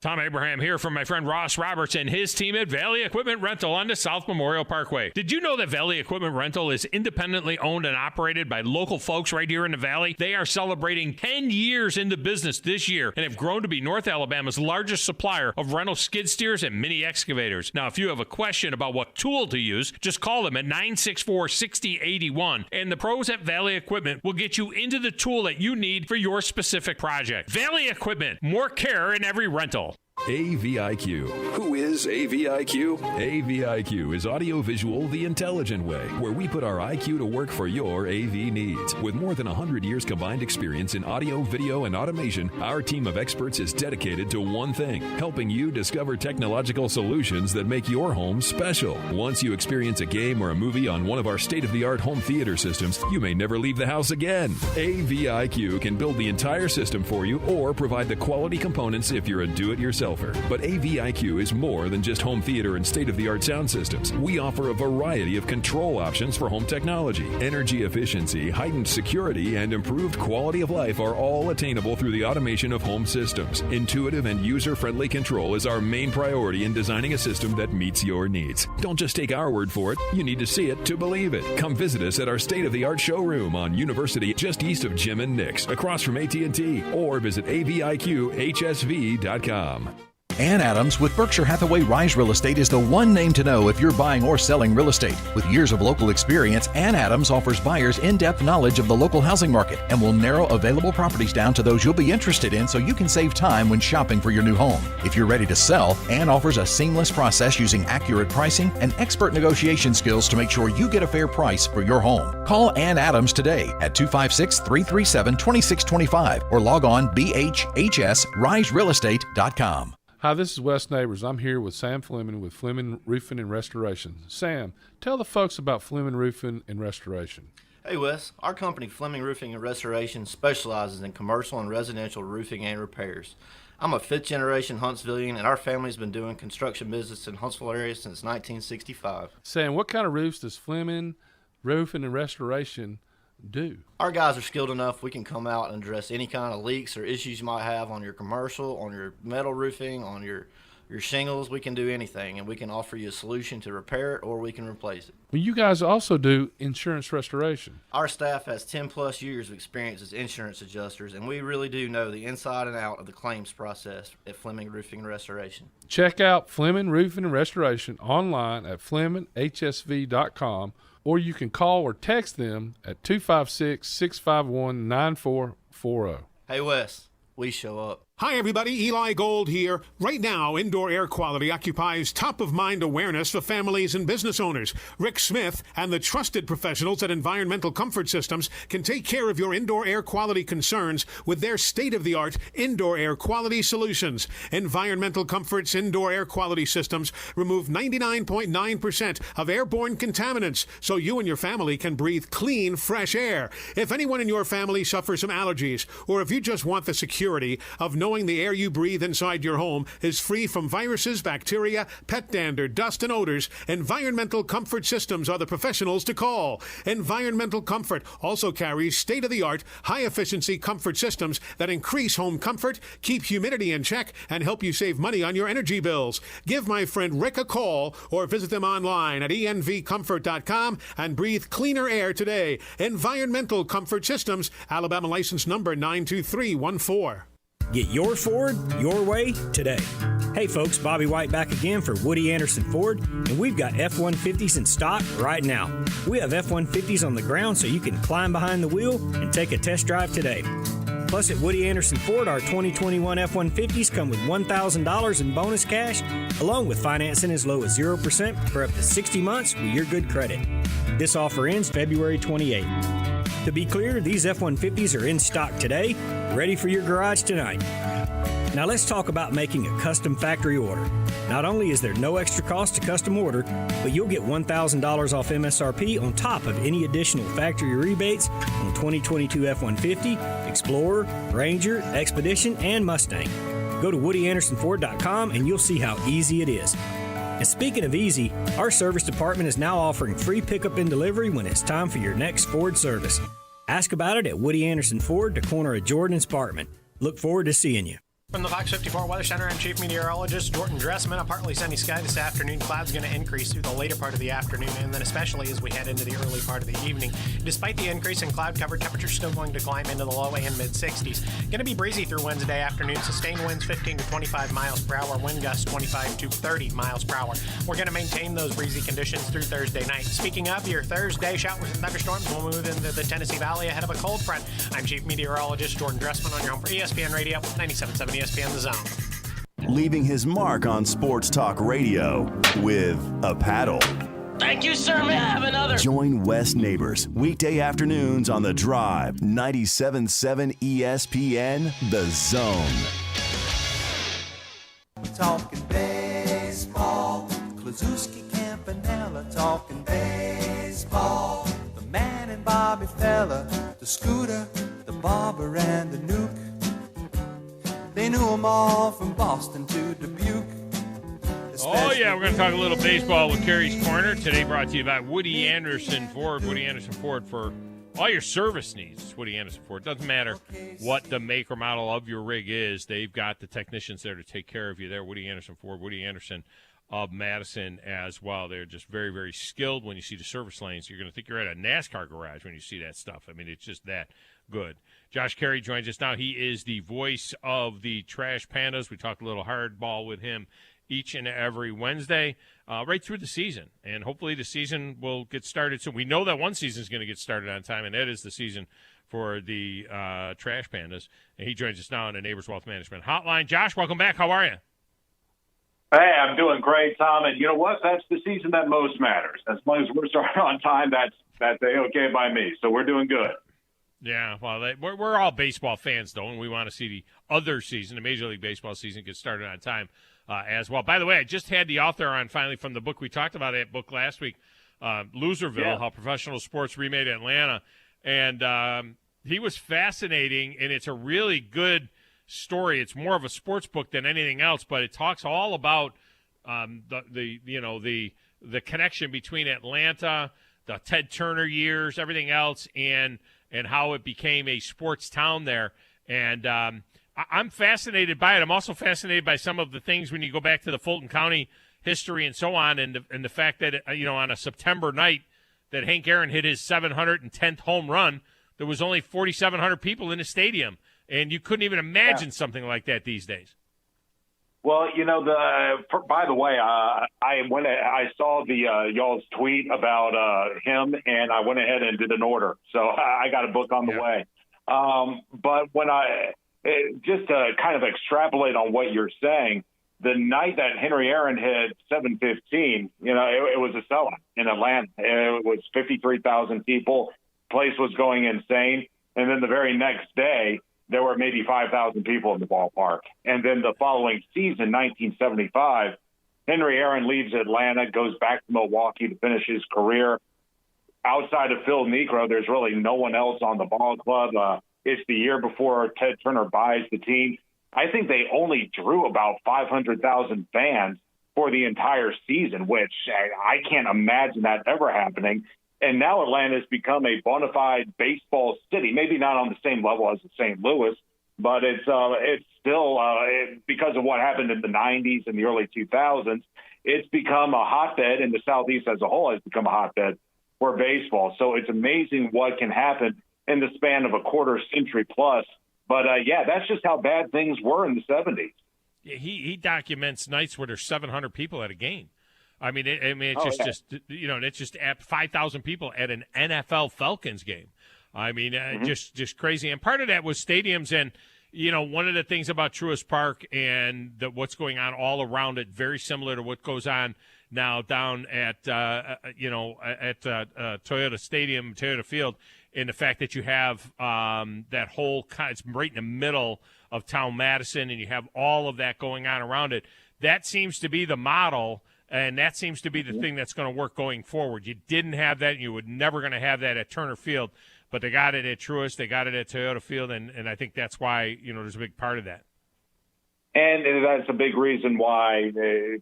Thom Abraham here from my friend Ross Roberts and his team at Valley Equipment Rental on the South Memorial Parkway. Did you know that Valley Equipment Rental is independently owned and operated by local folks right here in the Valley? They are celebrating 10 years in the business this year and have grown to be North Alabama's largest supplier of rental skid steers and mini excavators. Now, if you have a question about what tool to use, just call them at 964-6081, and the pros at Valley Equipment will get you into the tool that you need for your specific project. Valley Equipment, more care in every rental. AVIQ. Who is AVIQ? AVIQ is audiovisual the intelligent way, where we put our IQ to work for your AV needs. With more than 100 years combined experience in audio, video, and automation, our team of experts is dedicated to one thing: helping you discover technological solutions that make your home special. Once you experience a game or a movie on one of our state-of-the-art home theater systems, you may never leave the house again. AVIQ can build the entire system for you or provide the quality components if you're a do-it-yourself. But AVIQ is more than just home theater and state-of-the-art sound systems. We offer a variety of control options for home technology. Energy efficiency, heightened security, and improved quality of life are all attainable through the automation of home systems. Intuitive and user-friendly control is our main priority in designing a system that meets your needs. Don't just take our word for it. You need to see it to believe it. Come visit us at our state-of-the-art showroom on University, just east of Jim and Nick's, across from AT&T, or visit aviqhsv.com. Ann Adams with Berkshire Hathaway Rise Real Estate is the one name to know if you're buying or selling real estate. With years of local experience, Ann Adams offers buyers in-depth knowledge of the local housing market and will narrow available properties down to those you'll be interested in so you can save time when shopping for your new home. If you're ready to sell, Ann offers a seamless process using accurate pricing and expert negotiation skills to make sure you get a fair price for your home. Call Ann Adams today at 256-337-2625 or log on bhhsriserealestate.com. Hi, this is Wes Neighbors. I'm here with Sam Fleming with Fleming Roofing and Restoration. Sam, tell the folks about Fleming Roofing and Restoration. Hey, Wes. Our company, Fleming Roofing and Restoration, specializes in commercial and residential roofing and repairs. I'm a fifth-generation Huntsvillian, and our family's been doing construction business in Huntsville area since 1965. Sam, what kind of roofs does Fleming Roofing and Restoration do? Our guys are skilled enough. We can come out and address any kind of leaks or issues you might have on your commercial, on your metal roofing, on your shingles. We can do anything, and we can offer you a solution to repair it, or we can replace it. Well, you guys also do insurance restoration. Our staff has 10-plus years of experience as insurance adjusters, and we really do know the inside and out of the claims process at Fleming Roofing and Restoration. Check out Fleming Roofing and Restoration online at FlemingHSV.com, or you can call or text them at 256-651-9440. Hey, Wes, we show up. Hi, everybody. Eli Gold here. Right now, indoor air quality occupies top-of-mind awareness for families and business owners. Rick Smith and the trusted professionals at Environmental Comfort Systems can take care of your indoor air quality concerns with their state-of-the-art indoor air quality solutions. Environmental Comfort's indoor air quality systems remove 99.9% of airborne contaminants so you and your family can breathe clean, fresh air. If anyone in your family suffers from allergies, or if you just want the security of knowing the air you breathe inside your home is free from viruses, bacteria, pet dander, dust, and odors, Environmental Comfort Systems are the professionals to call. Environmental Comfort also carries state-of-the-art, high-efficiency comfort systems that increase home comfort, keep humidity in check, and help you save money on your energy bills. Give my friend Rick a call or visit them online at envcomfort.com and breathe cleaner air today. Environmental Comfort Systems, Alabama license number 92314. Get your Ford your way today. Hey folks, Bobby White back again for Woody Anderson Ford, and we've got F-150s in stock right now. We have F-150s on the ground so you can climb behind the wheel and take a test drive today. Plus at Woody Anderson Ford, our 2021 F-150s come with $1,000 in bonus cash, along with financing as low as 0% for up to 60 months with your good credit. This offer ends February 28th. To be clear, these F-150s are in stock today, ready for your garage tonight. Now let's talk about making a custom factory order. Not only is there no extra cost to custom order, but you'll get $1,000 off MSRP on top of any additional factory rebates on 2022 F-150, Explorer, Ranger, Expedition, and Mustang. Go to WoodyAndersonFord.com and you'll see how easy it is. And speaking of easy, our service department is now offering free pickup and delivery when it's time for your next Ford service. Ask about it at Woody Anderson Ford, the corner of Jordan and Sparkman. Look forward to seeing you. From the Fox 54 Weather Center, I'm Chief Meteorologist Jordan Dressman. A partly sunny sky this afternoon. Clouds going to increase through the later part of the afternoon, and then especially as we head into the early part of the evening. Despite the increase in cloud cover, temperatures still going to climb into the low and mid-60s. Going to be breezy through Wednesday afternoon. Sustained winds 15 to 25 miles per hour. Wind gusts 25 to 30 miles per hour. We're going to maintain those breezy conditions through Thursday night. Speaking of your Thursday, showers and thunderstorms will move into the Tennessee Valley ahead of a cold front. I'm Chief Meteorologist Jordan Dressman on your home for ESPN Radio, 97.7 ESPN The Zone. Leaving his mark on sports talk radio with a paddle. Thank you, sir. May I have another? Join West Neighbors weekday afternoons on The Drive, 97.7 ESPN The Zone. Talking baseball, Klazuski, Campanella, talking baseball. The man and Bobby Fella, the Scooter, the Barber, and the Nuke. They knew them all from Boston to Dubuque. Oh, yeah, we're going to talk a little baseball with Kerry's Corner. Today brought to you by Woody Anderson Ford. Woody Anderson Ford for all your service needs. Woody Anderson Ford. Doesn't matter what the make or model of your rig is. They've got the technicians there to take care of you there. Woody Anderson Ford, Woody Anderson of Madison as well. They're just very, very skilled. When you see the service lanes, you're going to think you're at a NASCAR garage when you see that stuff. I mean, it's just that good. Josh Carey joins us now. He is the voice of the Trash Pandas. We talk a little hardball with him each and every Wednesday, right through the season. And hopefully the season will get started soon. We know that one season is going to get started on time, and that is the season for the Trash Pandas. And he joins us now on the Neighbors Wealth Management Hotline. Josh, welcome back. How are you? Hey, I'm doing great, Tom. And you know what? That's the season that most matters. As long as we're starting on time, that's okay by me. So we're doing good. Yeah, well, we're all baseball fans, though, and we want to see the other season, the Major League Baseball season, get started on time as well. By the way, I just had the author on finally from the book. We talked about that book last week, Loserville, How Professional Sports Remade Atlanta. And he was fascinating, and it's a really good story. It's more of a sports book than anything else, but it talks all about the connection between Atlanta, the Ted Turner years, everything else, and how it became a sports town there. And I'm fascinated by it. I'm also fascinated by some of the things when you go back to the Fulton County history and so on, and the fact that, on a September night that Hank Aaron hit his 710th home run, there was only 4,700 people in the stadium. And you couldn't even imagine something like that these days. Well, by the way, I saw the y'all's tweet about him, and I went ahead and did an order. So I got a book on the way. But when just to kind of extrapolate on what you're saying, the night that Henry Aaron hit 715, it was a sellout in Atlanta. It was 53,000 people. Place was going insane. And then the very next day, there were maybe 5,000 people in the ballpark. And then the following season, 1975, Henry Aaron leaves Atlanta, goes back to Milwaukee to finish his career. Outside of Phil Negro, there's really no one else on the ball club. It's the year before Ted Turner buys the team. I think they only drew about 500,000 fans for the entire season, which I can't imagine that ever happening. And now Atlanta has become a bona fide baseball city, maybe not on the same level as St. Louis, but it's still because of what happened in the 90s and the early 2000s, it's become a hotbed, and the Southeast as a whole has become a hotbed for baseball. So it's amazing what can happen in the span of a quarter century plus. But, that's just how bad things were in the 70s. Yeah, he documents nights where there's 700 people at a game. It's just at 5,000 people at an NFL Falcons game. Just crazy. And part of that was stadiums. And, one of the things about Truist Park and what's going on all around it, very similar to what goes on now down at Toyota Stadium, Toyota Field, in the fact that you have that whole it's right in the middle of Town Madison, and you have all of that going on around it. That seems to be the model, and that seems to be the thing that's going to work going forward. You didn't have that, and you were never going to have that at Turner Field, but they got it at Truist, they got it at Toyota Field, and I think that's why there's a big part of that. And that's a big reason why,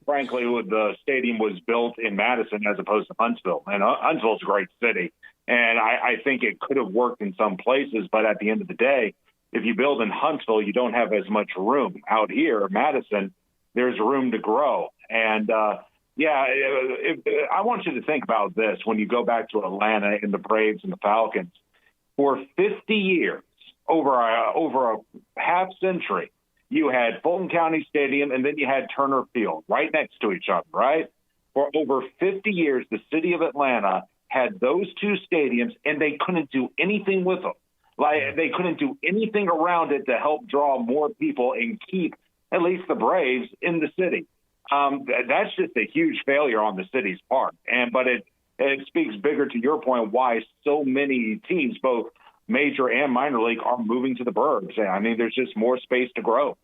frankly, the stadium was built in Madison as opposed to Huntsville. And Huntsville's a great city, and I think it could have worked in some places, but at the end of the day, if you build in Huntsville, you don't have as much room. Out here, Madison, there's room to grow. And, I want you to think about this when you go back to Atlanta and the Braves and the Falcons. For 50 years, over a half century, you had Fulton County Stadium, and then you had Turner Field right next to each other, right? For over 50 years, the city of Atlanta had those two stadiums, and they couldn't do anything with them. Like, they couldn't do anything around it to help draw more people and keep at least the Braves in the city. That's just a huge failure on the city's part. But it speaks bigger to your point why so many teams, both major and minor league, are moving to the burbs. I mean, there's just more space to grow.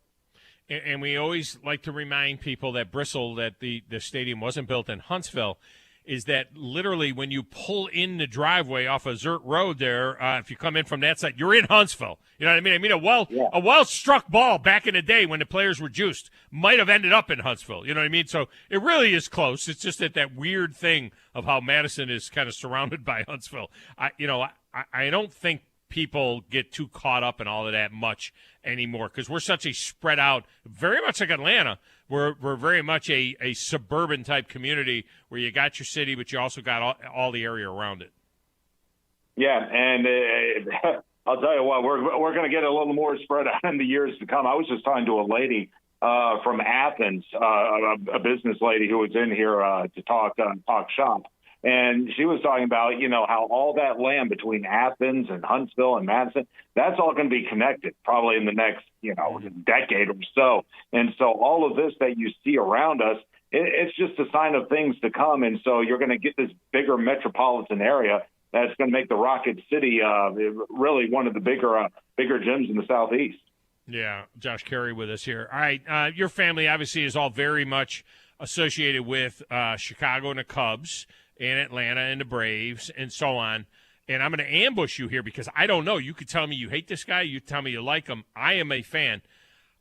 And we always like to remind people that the stadium wasn't built in Huntsville, is that literally when you pull in the driveway off of Zert Road there, if you come in from that side, you're in Huntsville. You know what I mean? A well-struck ball back in the day when the players were juiced might have ended up in Huntsville. You know what I mean? So it really is close. It's just that weird thing of how Madison is kind of surrounded by Huntsville. I don't think people get too caught up in all of that much anymore because we're such a spread out, very much like Atlanta. We're very much a suburban type community where you got your city, but you also got all the area around it. Yeah, and I'll tell you what, we're going to get a little more spread out in the years to come. I was just talking to a lady from Athens, a business lady who was in here to talk shop. And she was talking about, how all that land between Athens and Huntsville and Madison, that's all going to be connected probably in the next, decade or so. And so all of this that you see around us, it's just a sign of things to come. And so you're going to get this bigger metropolitan area that's going to make the Rocket City really one of the bigger gyms in the Southeast. Yeah, Josh Carey with us here. All right, your family obviously is all very much associated with Chicago and the Cubs, and Atlanta and the Braves and so on. And I'm going to ambush you here because I don't know. You could tell me you hate this guy. You tell me you like him. I am a fan.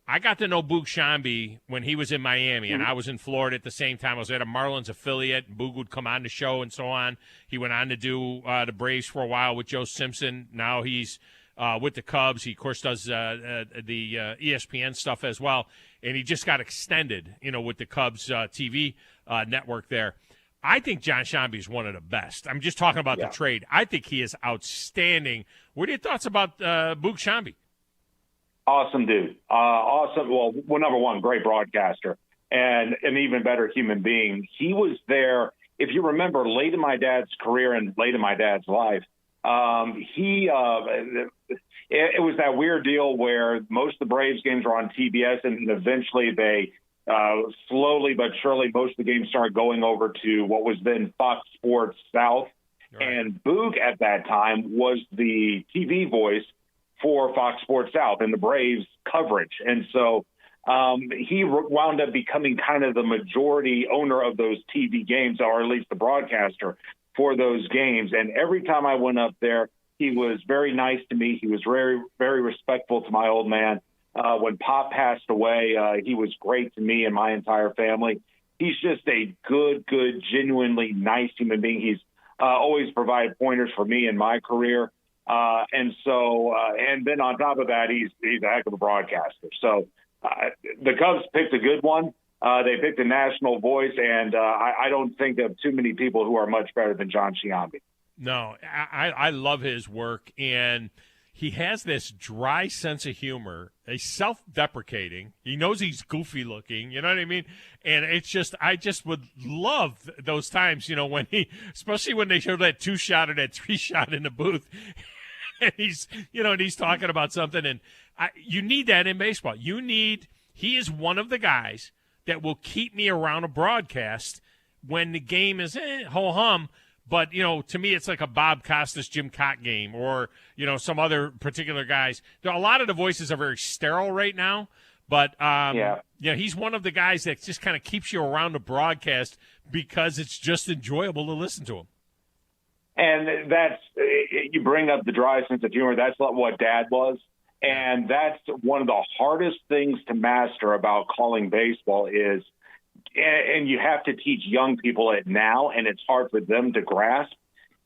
I got to know Boog Sciambi when he was in Miami, and I was in Florida at the same time. I was at a Marlins affiliate, and Boog would come on the show and so on. He went on to do the Braves for a while with Joe Simpson. Now he's with the Cubs. He, of course, does the ESPN stuff as well. And he just got extended, with the Cubs TV network there. I think John Sciambi is one of the best. I'm just talking about the trade. I think he is outstanding. What are your thoughts about Boog Sciambi? Awesome dude. Awesome. Well, number one, great broadcaster and an even better human being. He was there, if you remember, late in my dad's career and late in my dad's life. It was that weird deal where most of the Braves games were on TBS, and eventually they slowly but surely, most of the games started going over to what was then Fox Sports South. Right. And Boog at that time was the TV voice for Fox Sports South and the Braves coverage. And so he wound up becoming kind of the majority owner of those TV games, or at least the broadcaster for those games. And every time I went up there, he was very nice to me. He was very, very respectful to my old man. When Pop passed away, he was great to me and my entire family. He's just a good, genuinely nice human being. He's always provided pointers for me in my career. And then on top of that, he's a heck of a broadcaster. So the Cubs picked a good one. They picked a national voice, and I don't think of too many people who are much better than John Sciambi. No, I love his work, and he has this dry sense of humor. He's self-deprecating. He knows he's goofy looking. You know what I mean? And it's just, I just would love those times, when especially when they showed that 2-shot or that 3-shot in the booth, and he's talking about something, and you need that in baseball. He is one of the guys that will keep me around a broadcast when the game is ho-hum. But, to me, it's like a Bob Costas, Jim Cott game or, some other particular guys. A lot of the voices are very sterile right now. But, he's one of the guys that just kind of keeps you around the broadcast because it's just enjoyable to listen to him. And you bring up the dry sense of humor. That's what Dad was. And that's one of the hardest things to master about calling baseball is, and you have to teach young people it now, and it's hard for them to grasp,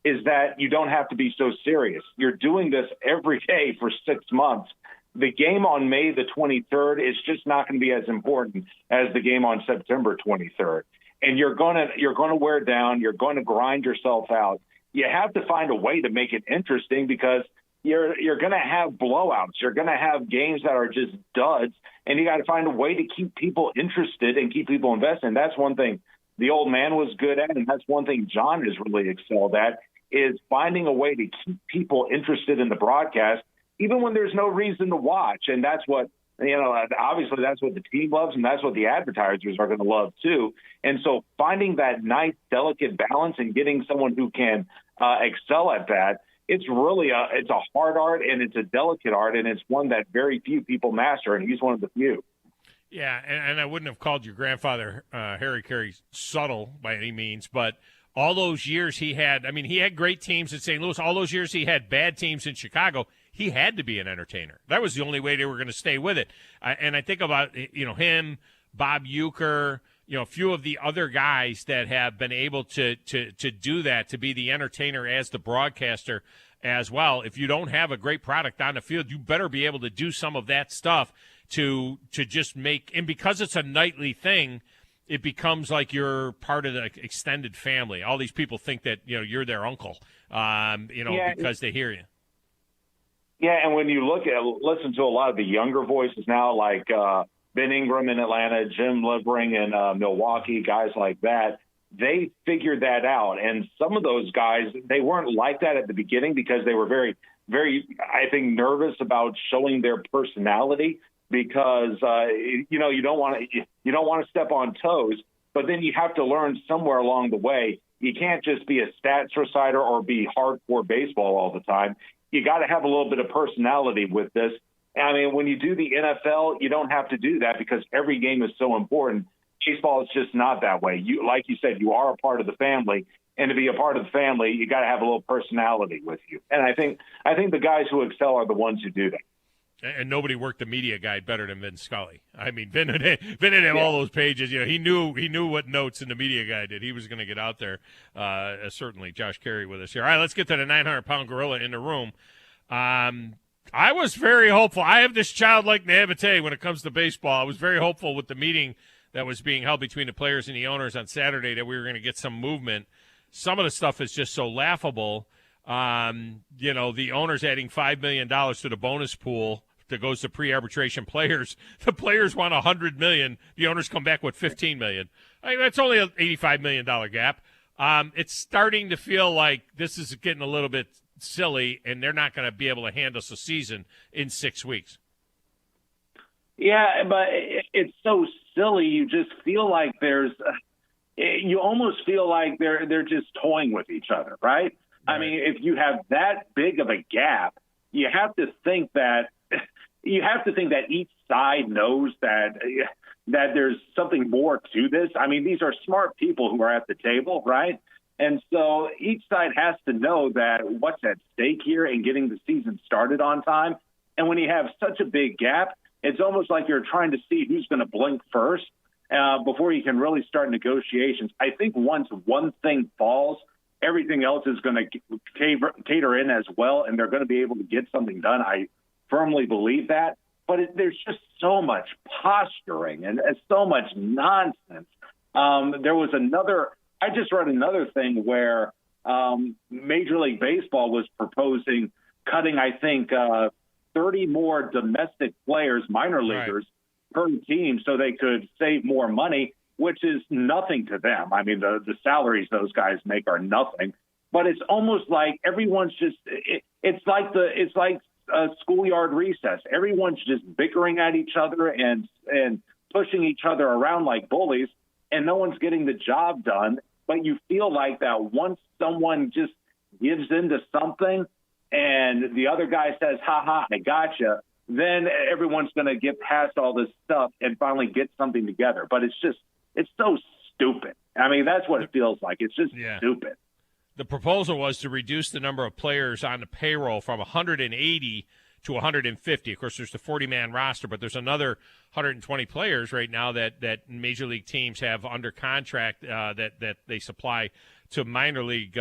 is that you don't have to be so serious. You're doing this every day for 6 months. The game on May the 23rd is just not going to be as important as the game on September 23rd. And you're going to wear down. You're going to grind yourself out. You have to find a way to make it interesting because you're going to have blowouts. You're going to have games that are just duds, and you got to find a way to keep people interested and keep people invested. And that's one thing the old man was good at, and that's one thing John has really excelled at, is finding a way to keep people interested in the broadcast, even when there's no reason to watch. And that's what, obviously that's what the team loves, and that's what the advertisers are going to love too. And so finding that nice, delicate balance and getting someone who can excel at that, it's really it's a hard art, and it's a delicate art, and it's one that very few people master, and he's one of the few. Yeah, and I wouldn't have called your grandfather, Harry Carey, subtle by any means, but all those years he had great teams in St. Louis. All those years he had bad teams in Chicago. He had to be an entertainer. That was the only way they were going to stay with it. And I think about, him, Bob Uecker, a few of the other guys that have been able to do that, to be the entertainer as the broadcaster as well. If you don't have a great product on the field, you better be able to do some of that stuff to just make, and because it's a nightly thing, it becomes like you're part of the extended family. All these people think that, you're their uncle, because they hear you. Yeah, and when you listen to a lot of the younger voices now, like Ben Ingram in Atlanta, Jim Livering in Milwaukee, guys like that, they figured that out. And some of those guys, they weren't like that at the beginning because they were very, very, I think, nervous about showing their personality because, you don't want to step on toes. But then you have to learn somewhere along the way. You can't just be a stats reciter or be hardcore baseball all the time. You got to have a little bit of personality with this. I mean, when you do the NFL, you don't have to do that because every game is so important. Baseball is just not that way. Like you said, you are a part of the family, and to be a part of the family, you got to have a little personality with you. And I think the guys who excel are the ones who do that. And nobody worked the media guide better than Vin Scully. I mean, Vin had all those pages. He knew what notes in the media guide did. He was going to get out there. Certainly, Josh Carey with us here. All right, let's get to the 900-pound gorilla in the room. I was very hopeful. I have this childlike naivete when it comes to baseball. I was very hopeful with the meeting that was being held between the players and the owners on Saturday that we were going to get some movement. Some of the stuff is just so laughable. The owners adding $5 million to the bonus pool that goes to pre-arbitration players. The players want $100 million. The owners come back with $15 million. I mean, that's only an $85 million gap. It's starting to feel like this is getting a little bit silly, and they're not going to be able to hand us a season in 6 weeks. Yeah, but it's so silly. You just feel like you almost feel like they're just toying with each other, right? I mean, if you have that big of a gap, you have to think that each side knows that there's something more to this. I mean, these are smart people who are at the table, right? And so each side has to know that what's at stake here in getting the season started on time. And when you have such a big gap, it's almost like you're trying to see who's going to blink first before you can really start negotiations. I think once one thing falls, everything else is going to cater in as well, and they're going to be able to get something done. I firmly believe that. But there's just so much posturing and so much nonsense. I just read another thing where Major League Baseball was proposing cutting, I think, 30 more domestic players, minor leaguers, per team so they could save more money, which is nothing to them. I mean, the salaries those guys make are nothing. But it's almost like everyone's just it's like a schoolyard recess. Everyone's just bickering at each other and pushing each other around like bullies, and no one's getting the job done. But you feel like that once someone just gives into something and the other guy says, ha ha, I gotcha, then everyone's going to get past all this stuff and finally get something together. But it's so stupid. I mean, that's what it feels like. It's just stupid. The proposal was to reduce the number of players on the payroll from 180 to 150. Of course, there's the 40-man roster, but there's another 120 players right now that major league teams have under contract that they supply to minor league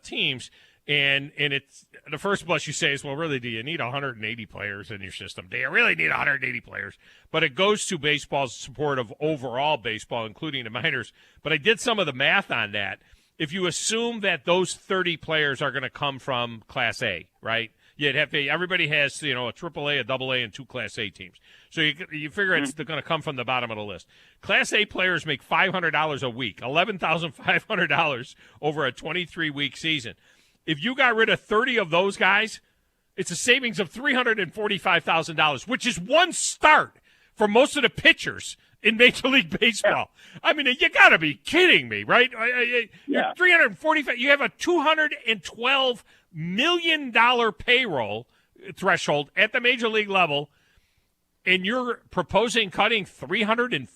teams. And it's the first blush you say is, well, really, do you need 180 players in your system? Do you really need 180 players? But it goes to baseball's support of overall baseball, including the minors. But I did some of the math on that. If you assume that those 30 players are going to come from Class A, right? You'd have to, everybody has, a AAA, a AA, and two Class A teams. So you figure it's going to come from the bottom of the list. Class A players make $500 a week, $11,500 over a 23-week season. If you got rid of 30 of those guys, it's a savings of $345,000, which is one start for most of the pitchers in Major League Baseball. I mean, you got to be kidding me, right? Yeah. 345. You have a $212 million payroll threshold at the Major League level, and you're proposing cutting $345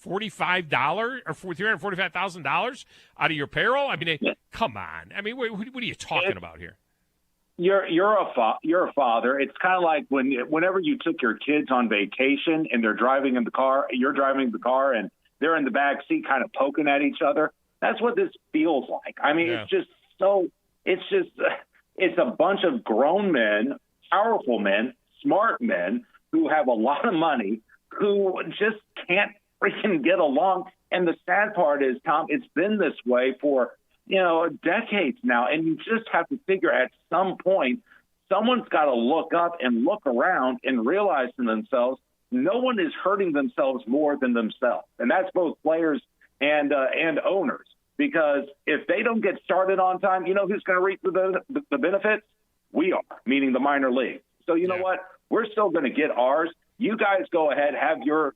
or $345,000 out of your payroll? I mean, come on. I mean, what are you talking about here? You're a father. It's kind of like whenever you took your kids on vacation and they're driving in the car, you're driving the car and they're in the back seat kind of poking at each other. That's what this feels like. I mean, it's a bunch of grown men, powerful men, smart men who have a lot of money who just can't freaking get along. And the sad part is, Tom, it's been this way for decades now, and you just have to figure at some point someone's got to look up and look around and realize to themselves no one is hurting themselves more than themselves, and that's both players and owners. Because if they don't get started on time, you know who's going to reap the benefits? We are, meaning the minor league. So you know what? We're still going to get ours. You guys go ahead, have your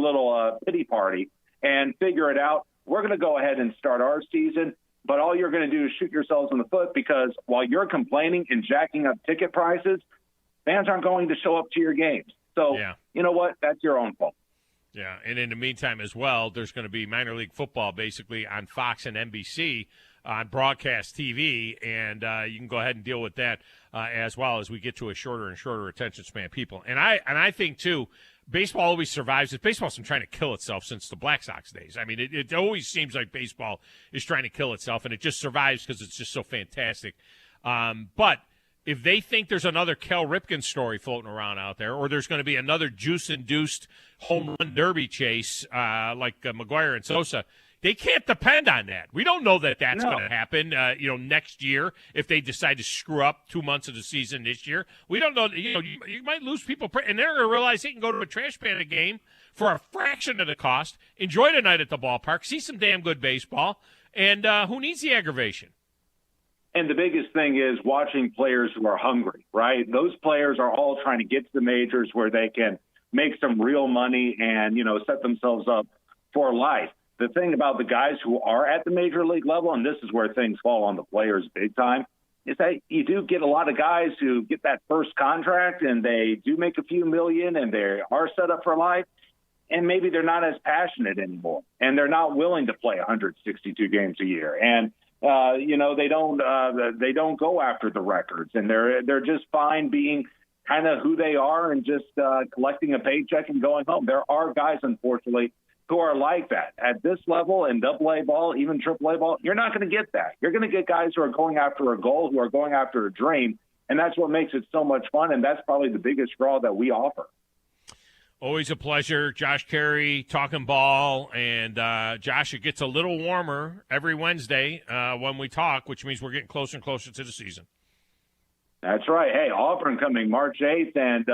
little pity party, and figure it out. We're going to go ahead and start our season. But all you're going to do is shoot yourselves in the foot, because while you're complaining and jacking up ticket prices, fans aren't going to show up to your games. So you know what? That's your own fault. Yeah, and in the meantime as well, there's going to be minor league football basically on Fox and NBC on broadcast TV, and you can go ahead and deal with that as well as we get to a shorter and shorter attention span people. And I think, too, baseball always survives. Baseball's been trying to kill itself since the Black Sox days. I mean, it always seems like baseball is trying to kill itself, and it just survives because it's just so fantastic. But if they think there's another Cal Ripken story floating around out there, or there's going to be another juice-induced home run derby chase like McGuire and Sosa, they can't depend on that. We don't know that that's going to happen, next year if they decide to screw up 2 months of the season this year. We don't know. You might lose people, and they're going to realize they can go to a trash panda game for a fraction of the cost, enjoy the night at the ballpark, see some damn good baseball, and who needs the aggravation? And the biggest thing is watching players who are hungry, right? Those players are all trying to get to the majors where they can make some real money and, set themselves up for life. The thing about the guys who are at the major league level, and this is where things fall on the players big time, is that you do get a lot of guys who get that first contract and they do make a few million and they are set up for life. And maybe they're not as passionate anymore and they're not willing to play 162 games a year. And, they don't go after the records, and they're just fine being kind of who they are and just collecting a paycheck and going home. There are guys, unfortunately, who are like that. At this level in AA ball, even AAA ball, you're not going to get that. You're going to get guys who are going after a goal, who are going after a dream, and that's what makes it so much fun, and that's probably the biggest draw that we offer. Always a pleasure. Josh Carey talking ball. And, Josh, it gets a little warmer every Wednesday when we talk, which means we're getting closer and closer to the season. That's right. Hey, Auburn coming March 8th. And,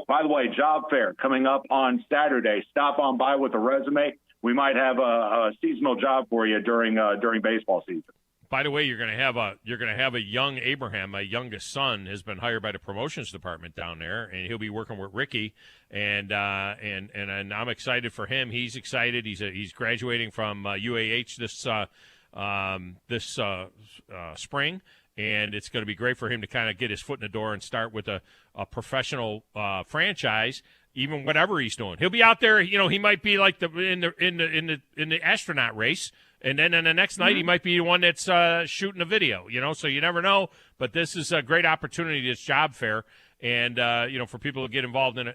by the way, job fair coming up on Saturday. Stop on by with a resume. We might have a seasonal job for you during baseball season. By the way, you're going to have a young Abraham, my youngest son, has been hired by the promotions department down there, and he'll be working with Ricky, and I'm excited for him. He's excited. He's graduating from UAH this spring, and it's going to be great for him to kind of get his foot in the door and start with a professional franchise. Even whatever he's doing, he'll be out there. He might be like in the astronaut race. And then the next night, he might be the one that's shooting a video, so you never know. But this is a great opportunity, this job fair, and, for people to get involved on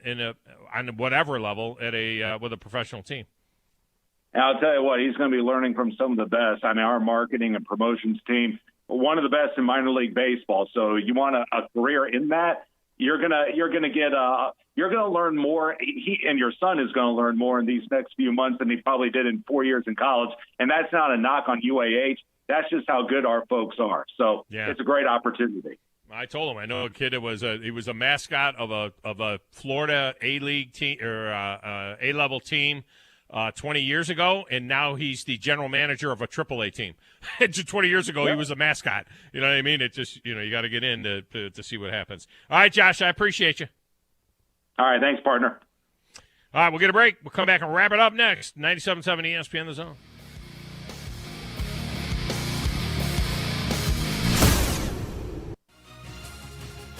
whatever level with a professional team. And I'll tell you what, he's going to be learning from some of the best. I mean, our marketing and promotions team, one of the best in minor league baseball. So you want a career in that, you're going to learn more. He and your son is going to learn more in these next few months than he probably did in 4 years in college. And that's not a knock on UAH. That's just how good our folks are. So It's a great opportunity. I told him I know a kid that he was a mascot of a Florida A-League team or A-level team 20 years ago, and now he's the general manager of a AAA team. 20 years ago, He was a mascot. You know what I mean? It just you got to get in to see what happens. All right, Josh, I appreciate you. All right, thanks, partner. All right, we'll get a break. We'll come back and wrap it up next. 97.7 ESPN The Zone.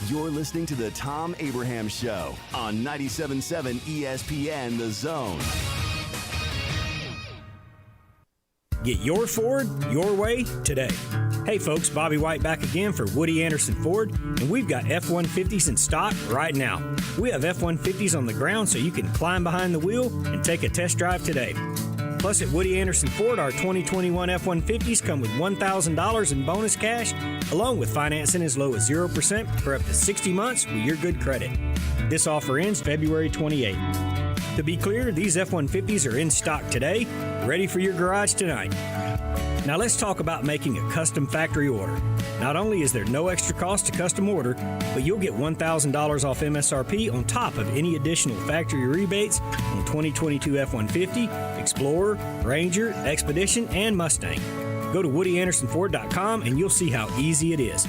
You're listening to the Thom Abraham Show on 97.7 ESPN The Zone. Get your Ford your way today. Hey folks, Bobby White back again for Woody Anderson Ford, and we've got F-150s in stock right now. We have F-150s on the ground so you can climb behind the wheel and take a test drive today. Plus at Woody Anderson Ford, our 2021 F-150s come with $1,000 in bonus cash, along with financing as low as 0% for up to 60 months with your good credit. This offer ends February 28th. To be clear, these F-150s are in stock today, ready for your garage tonight. Now let's talk about making a custom factory order. Not only is there no extra cost to custom order, but you'll get $1,000 off MSRP on top of any additional factory rebates on 2022 F-150, Explorer, Ranger, Expedition, and Mustang. Go to WoodyAndersonFord.com and you'll see how easy it is.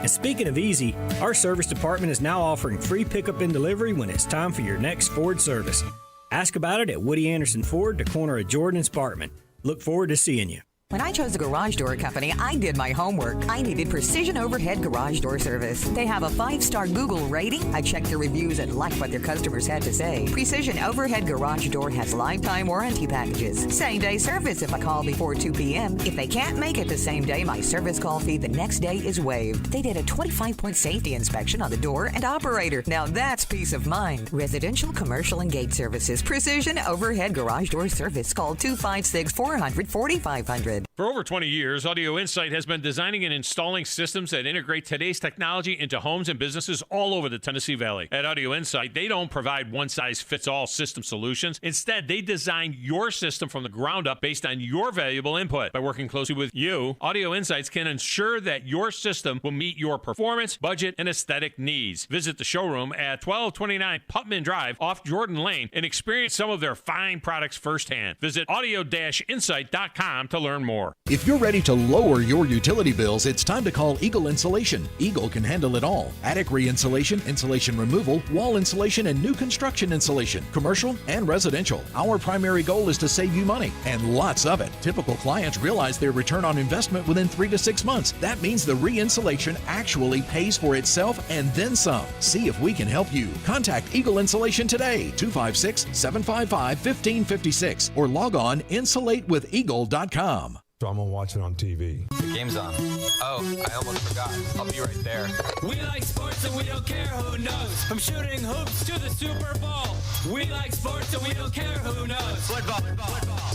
And speaking of easy, our service department is now offering free pickup and delivery when it's time for your next Ford service. Ask about it at Woody Anderson Ford, the corner of Jordan and Sparkman. Look forward to seeing you. When I chose a garage door company, I did my homework. I needed Precision Overhead Garage Door Service. They have a 5-star Google rating. I checked their reviews and liked what their customers had to say. Precision Overhead Garage Door has lifetime warranty packages. Same-day service if I call before 2 p.m. If they can't make it the same day, my service call fee the next day is waived. They did a 25-point safety inspection on the door and operator. Now that's peace of mind. Residential, commercial, and gate services. Precision Overhead Garage Door Service. Call 256-400-4500. For over 20 years, Audio Insight has been designing and installing systems that integrate today's technology into homes and businesses all over the Tennessee Valley. At Audio Insight, they don't provide one-size-fits-all system solutions. Instead, they design your system from the ground up based on your valuable input. By working closely with you, Audio Insights can ensure that your system will meet your performance, budget, and aesthetic needs. Visit the showroom at 1229 Putman Drive off Jordan Lane and experience some of their fine products firsthand. Visit audio-insight.com to learn more. If you're ready to lower your utility bills, it's time to call Eagle Insulation. Eagle can handle it all. Attic re-insulation, insulation removal, wall insulation, and new construction insulation, commercial and residential. Our primary goal is to save you money, and lots of it. Typical clients realize their return on investment within 3 to 6 months. That means the re-insulation actually pays for itself and then some. See if we can help you. Contact Eagle Insulation today, 256-755-1556, or log on insulatewitheagle.com. So I'm going to watch it on TV. The game's on. Oh, I almost forgot. I'll be right there. We like sports and we don't care who knows. From shooting hoops to the Super Bowl. We like sports and we don't care who knows. Football,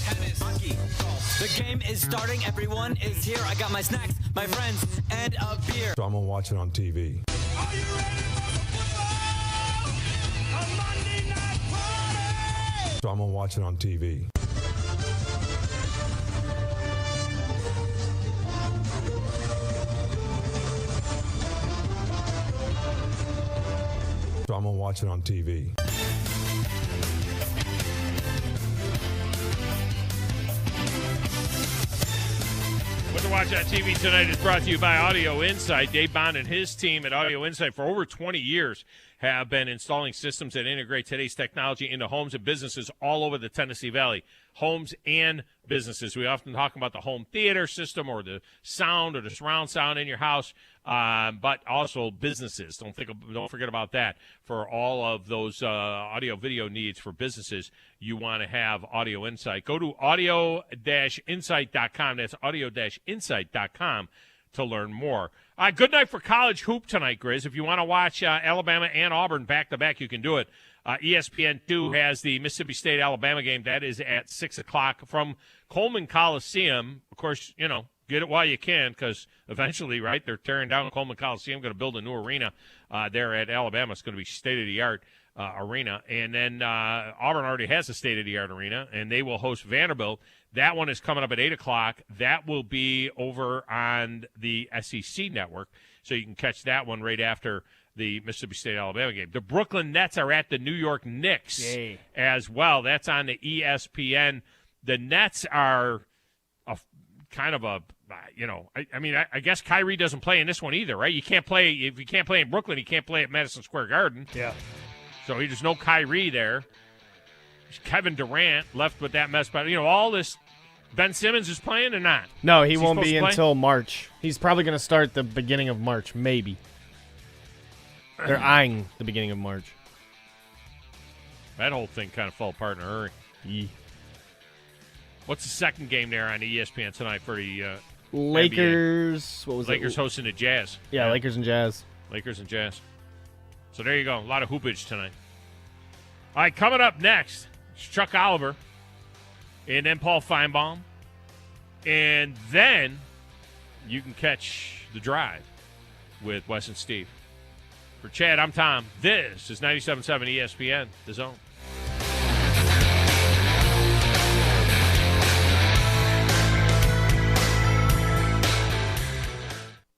tennis, hockey, golf. The game is starting. Everyone is here. I got my snacks, my friends, and a beer. So I'm going to watch it on TV. Are you ready for football? A Monday night party! So I'm going to watch it on TV. So I'm going to watch it on TV. What to watch on TV tonight is brought to you by Audio Insight. Dave Bond and his team at Audio Insight for over 20 years have been installing systems that integrate today's technology into homes and businesses all over the Tennessee Valley. Homes and businesses. We often talk about the home theater system or the sound or the surround sound in your house, but also businesses. Don't forget about that. For all of those audio video needs for businesses, you want to have Audio Insight. Go to audio-insight.com. That's audio-insight.com to learn more. Good night for college hoop tonight, Grizz. If you want to watch Alabama and Auburn back-to-back, you can do it. ESPN2 has the Mississippi State-Alabama game. That is at 6 o'clock from Coleman Coliseum. Of course, you know, get it while you can because eventually, right, they're tearing down Coleman Coliseum, going to build a new arena there at Alabama. It's going to be state-of-the-art arena. And then Auburn already has a state-of-the-art arena, and they will host Vanderbilt. That one is coming up at 8 o'clock. That will be over on the SEC network, so you can catch that one right after the Mississippi State-Alabama game. The Brooklyn Nets are at the New York Knicks as well. That's on the ESPN. The Nets are I guess Kyrie doesn't play in this one either, right? You can't play, if you can't play in Brooklyn, you can't play at Madison Square Garden. Yeah. So there's no Kyrie there. Kevin Durant left with that mess. But, all this, Ben Simmons is playing or not? No, he won't be until March. He's probably going to start the beginning of March, maybe. They're eyeing the beginning of March. That whole thing kind of fell apart in a hurry. Yeah. What's the second game there on ESPN tonight for the Lakers? NBA? What was Lakers it? hosting the Jazz. Yeah, Lakers and Jazz. Lakers and Jazz. So there you go. A lot of hoopage tonight. All right, coming up next, it's Chuck Oliver and then Paul Feinbaum. And then you can catch The Drive with Wes and Steve. For Chad, I'm Tom. This is 97.7 ESPN, The Zone.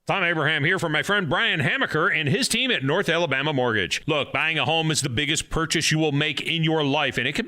Thom Abraham here for my friend Brian Hamaker and his team at North Alabama Mortgage. Look, buying a home is the biggest purchase you will make in your life, and it can be